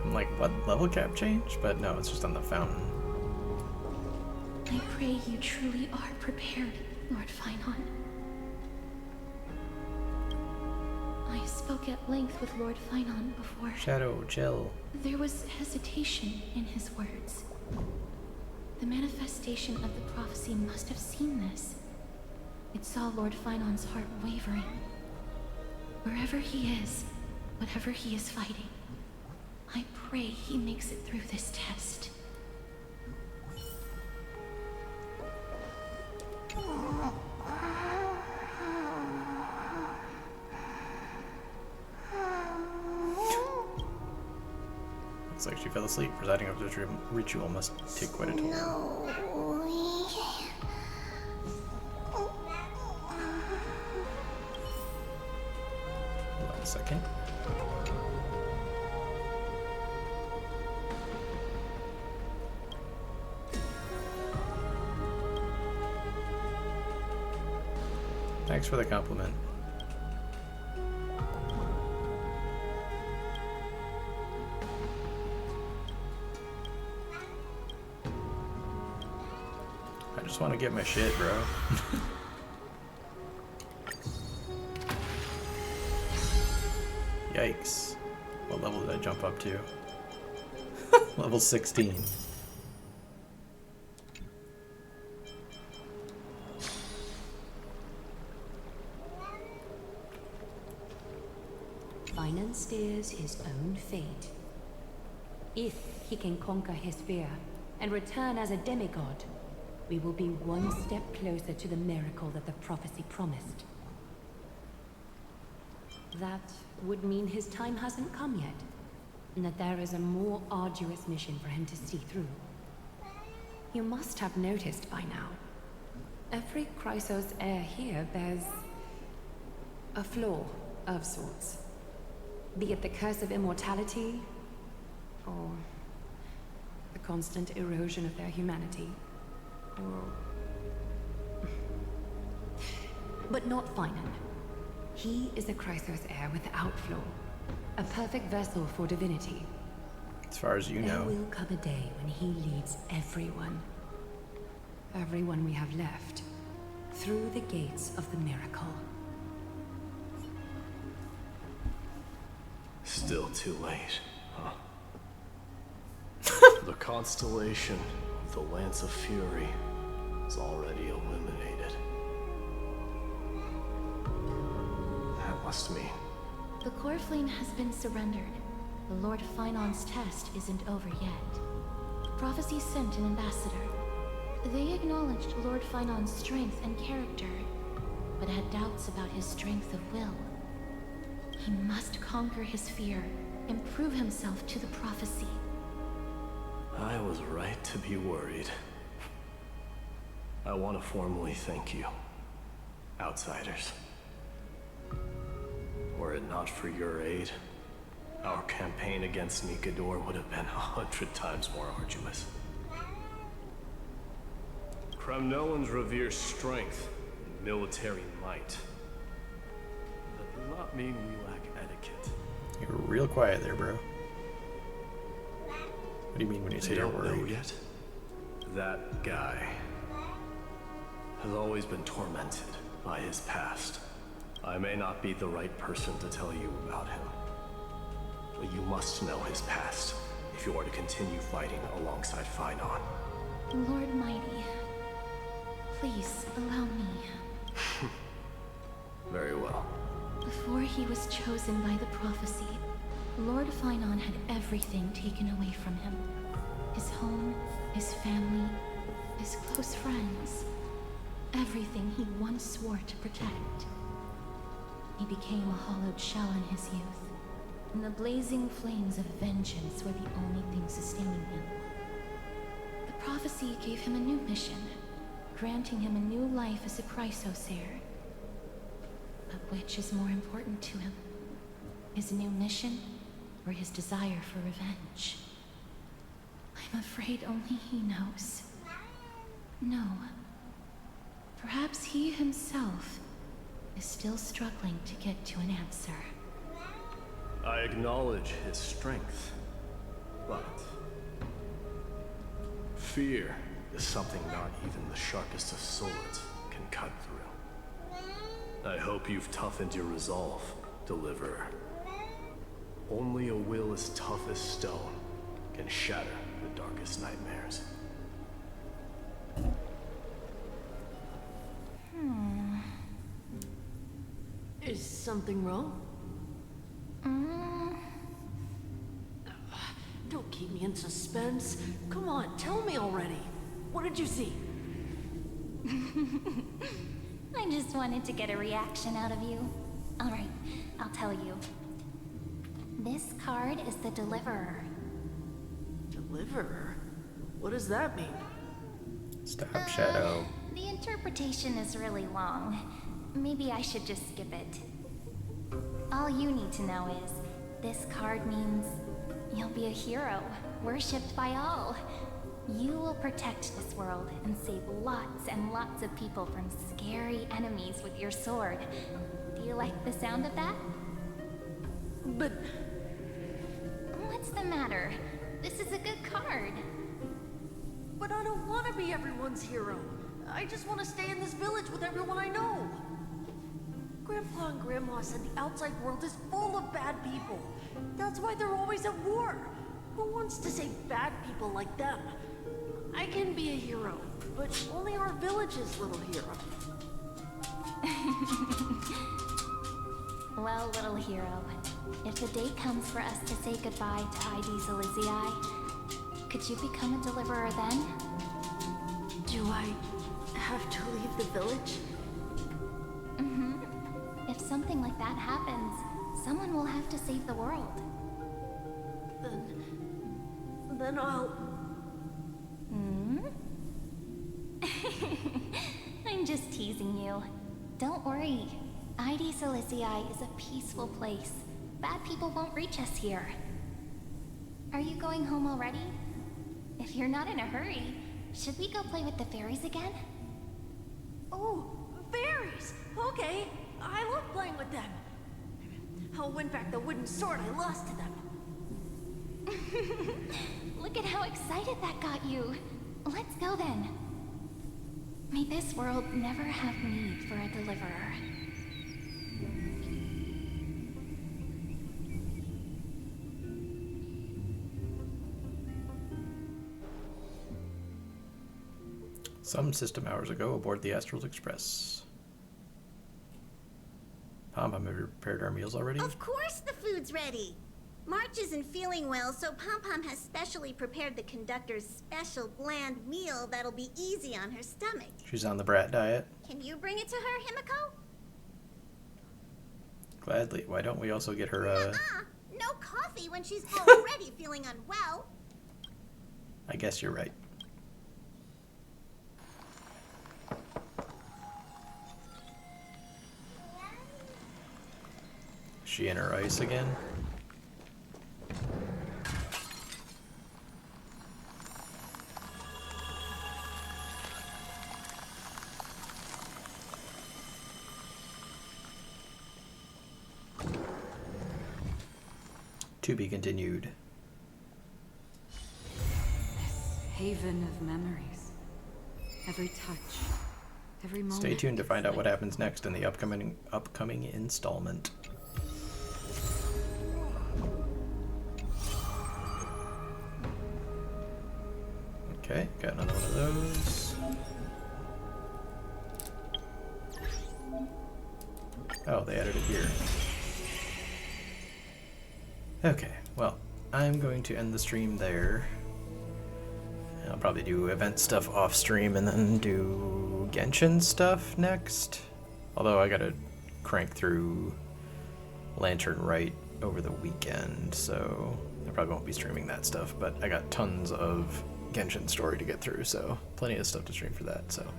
I'm like, what level cap change? But no, it's just on the fountain. I pray you truly are prepared, Lord Finon. I spoke at length with Lord Finon before. Shadow, chill. There was hesitation in his words. The manifestation of the prophecy must have seen this. It saw Lord Finon's heart wavering. Wherever he is, whatever he is fighting, I pray he makes it through this test. Looks like she fell asleep. Presiding over this ritual must take quite a toll. Hold on a second. Thanks for the compliment. I just want to get my shit, bro. Yikes. What level did I jump up to? Level 16. Finan steers his own fate. If he can conquer his fear and return as a demigod, we will be one step closer to the miracle that the prophecy promised. That would mean his time hasn't come yet, and that there is a more arduous mission for him to see through. You must have noticed by now, every Chrysos heir here bears a flaw of sorts. Be it the curse of immortality, or the constant erosion of their humanity, or... But not Finan. He is a Chrysos heir without flaw. A perfect vessel for divinity. As far as you know. There will come a day when he leads everyone we have left, through the gates of the miracle. Still too late, huh? The constellation of the Lance of Fury is already illuminated. That must mean... The core flame has been surrendered. The Lord Finon's test isn't over yet. Prophecy sent an ambassador. They acknowledged Lord Finon's strength and character, but had doubts about his strength of will. He must conquer his fear and prove himself to the prophecy. I was right to be worried. I want to formally thank you, outsiders. Were it not for your aid, our campaign against Nikador would have been 100 times more arduous. Kremnoans revere strength and military might. That does not mean we lack etiquette. You're real quiet there, bro. What do you mean when you say you're worried? Know yet? That guy has always been tormented by his past. I may not be the right person to tell you about him, but you must know his past if you are to continue fighting alongside Finon. Lord Mighty, please allow me. Very well. Before he was chosen by the prophecy, Lord Finon had everything taken away from him. His home, his family, his close friends. Everything he once swore to protect. He became a hollowed shell in his youth, and the blazing flames of vengeance were the only thing sustaining him. The prophecy gave him a new mission, granting him a new life as a Chrysos heir. But which is more important to him? His new mission, or his desire for revenge? I'm afraid only he knows. No. Perhaps he himself is still struggling to get to an answer. I acknowledge his strength, but fear is something not even the sharpest of swords can cut through. I hope you've toughened your resolve, Deliverer. Only a will as tough as stone can shatter the darkest nightmares. something wrong? Don't keep me in suspense. Come on, tell me already. What did you see? I just wanted to get a reaction out of you. Alright, I'll tell you. This card is the Deliverer. Deliverer? What does that mean? Stop, Shadow. The interpretation is really long. Maybe I should just skip it. All you need to know is, this card means you'll be a hero, worshipped by all. You will protect this world and save lots and lots of people from scary enemies with your sword. Do you like the sound of that? But... What's the matter? This is a good card. But I don't want to be everyone's hero. I just want to stay in this village with everyone I know. Grandpa and Grandma said the outside world is full of bad people. That's why they're always at war. Who wants to save bad people like them? I can be a hero, but only our village's little hero. Well, little hero, if the day comes for us to say goodbye to ID Zelizii, could you become a deliverer then? Do I have to leave the village? Mm-hmm. If something like that happens, someone will have to save the world. Then I'll... Hmm? I'm just teasing you. Don't worry. ID Zelizii is a peaceful place. Bad people won't reach us here. Are you going home already? If you're not in a hurry, should we go play with the fairies again? Oh, fairies! Okay, I love playing with them. I'll win back the wooden sword I lost to them. Look at how excited that got you. Let's go then. May this world never have need for a deliverer. Some system hours ago aboard the Astral Express. Pom, have you prepared our meals already? Of course the food's ready. March isn't feeling well, so Pom Pom has specially prepared the conductor's special bland meal that'll be easy on her stomach. She's on the brat diet. Can you bring it to her, Himiko? Gladly. Why don't we also get her, No coffee when she's already feeling unwell. I guess you're right. She in her ice again? To be continued. This haven of memories. Every touch, every moment. Stay tuned to find out what happens next in the upcoming installment. Okay, got another one of those. Oh, they added it here. Okay, well, I'm going to end the stream there. I'll probably do event stuff off stream and then do Genshin stuff next. Although I gotta crank through Lantern Rite over the weekend, so I probably won't be streaming that stuff, but I got tons of Genshin story to get through, so plenty of stuff to stream for that. So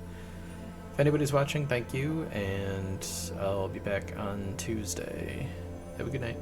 if anybody's watching, thank you, and I'll be back on Tuesday. Have a good night.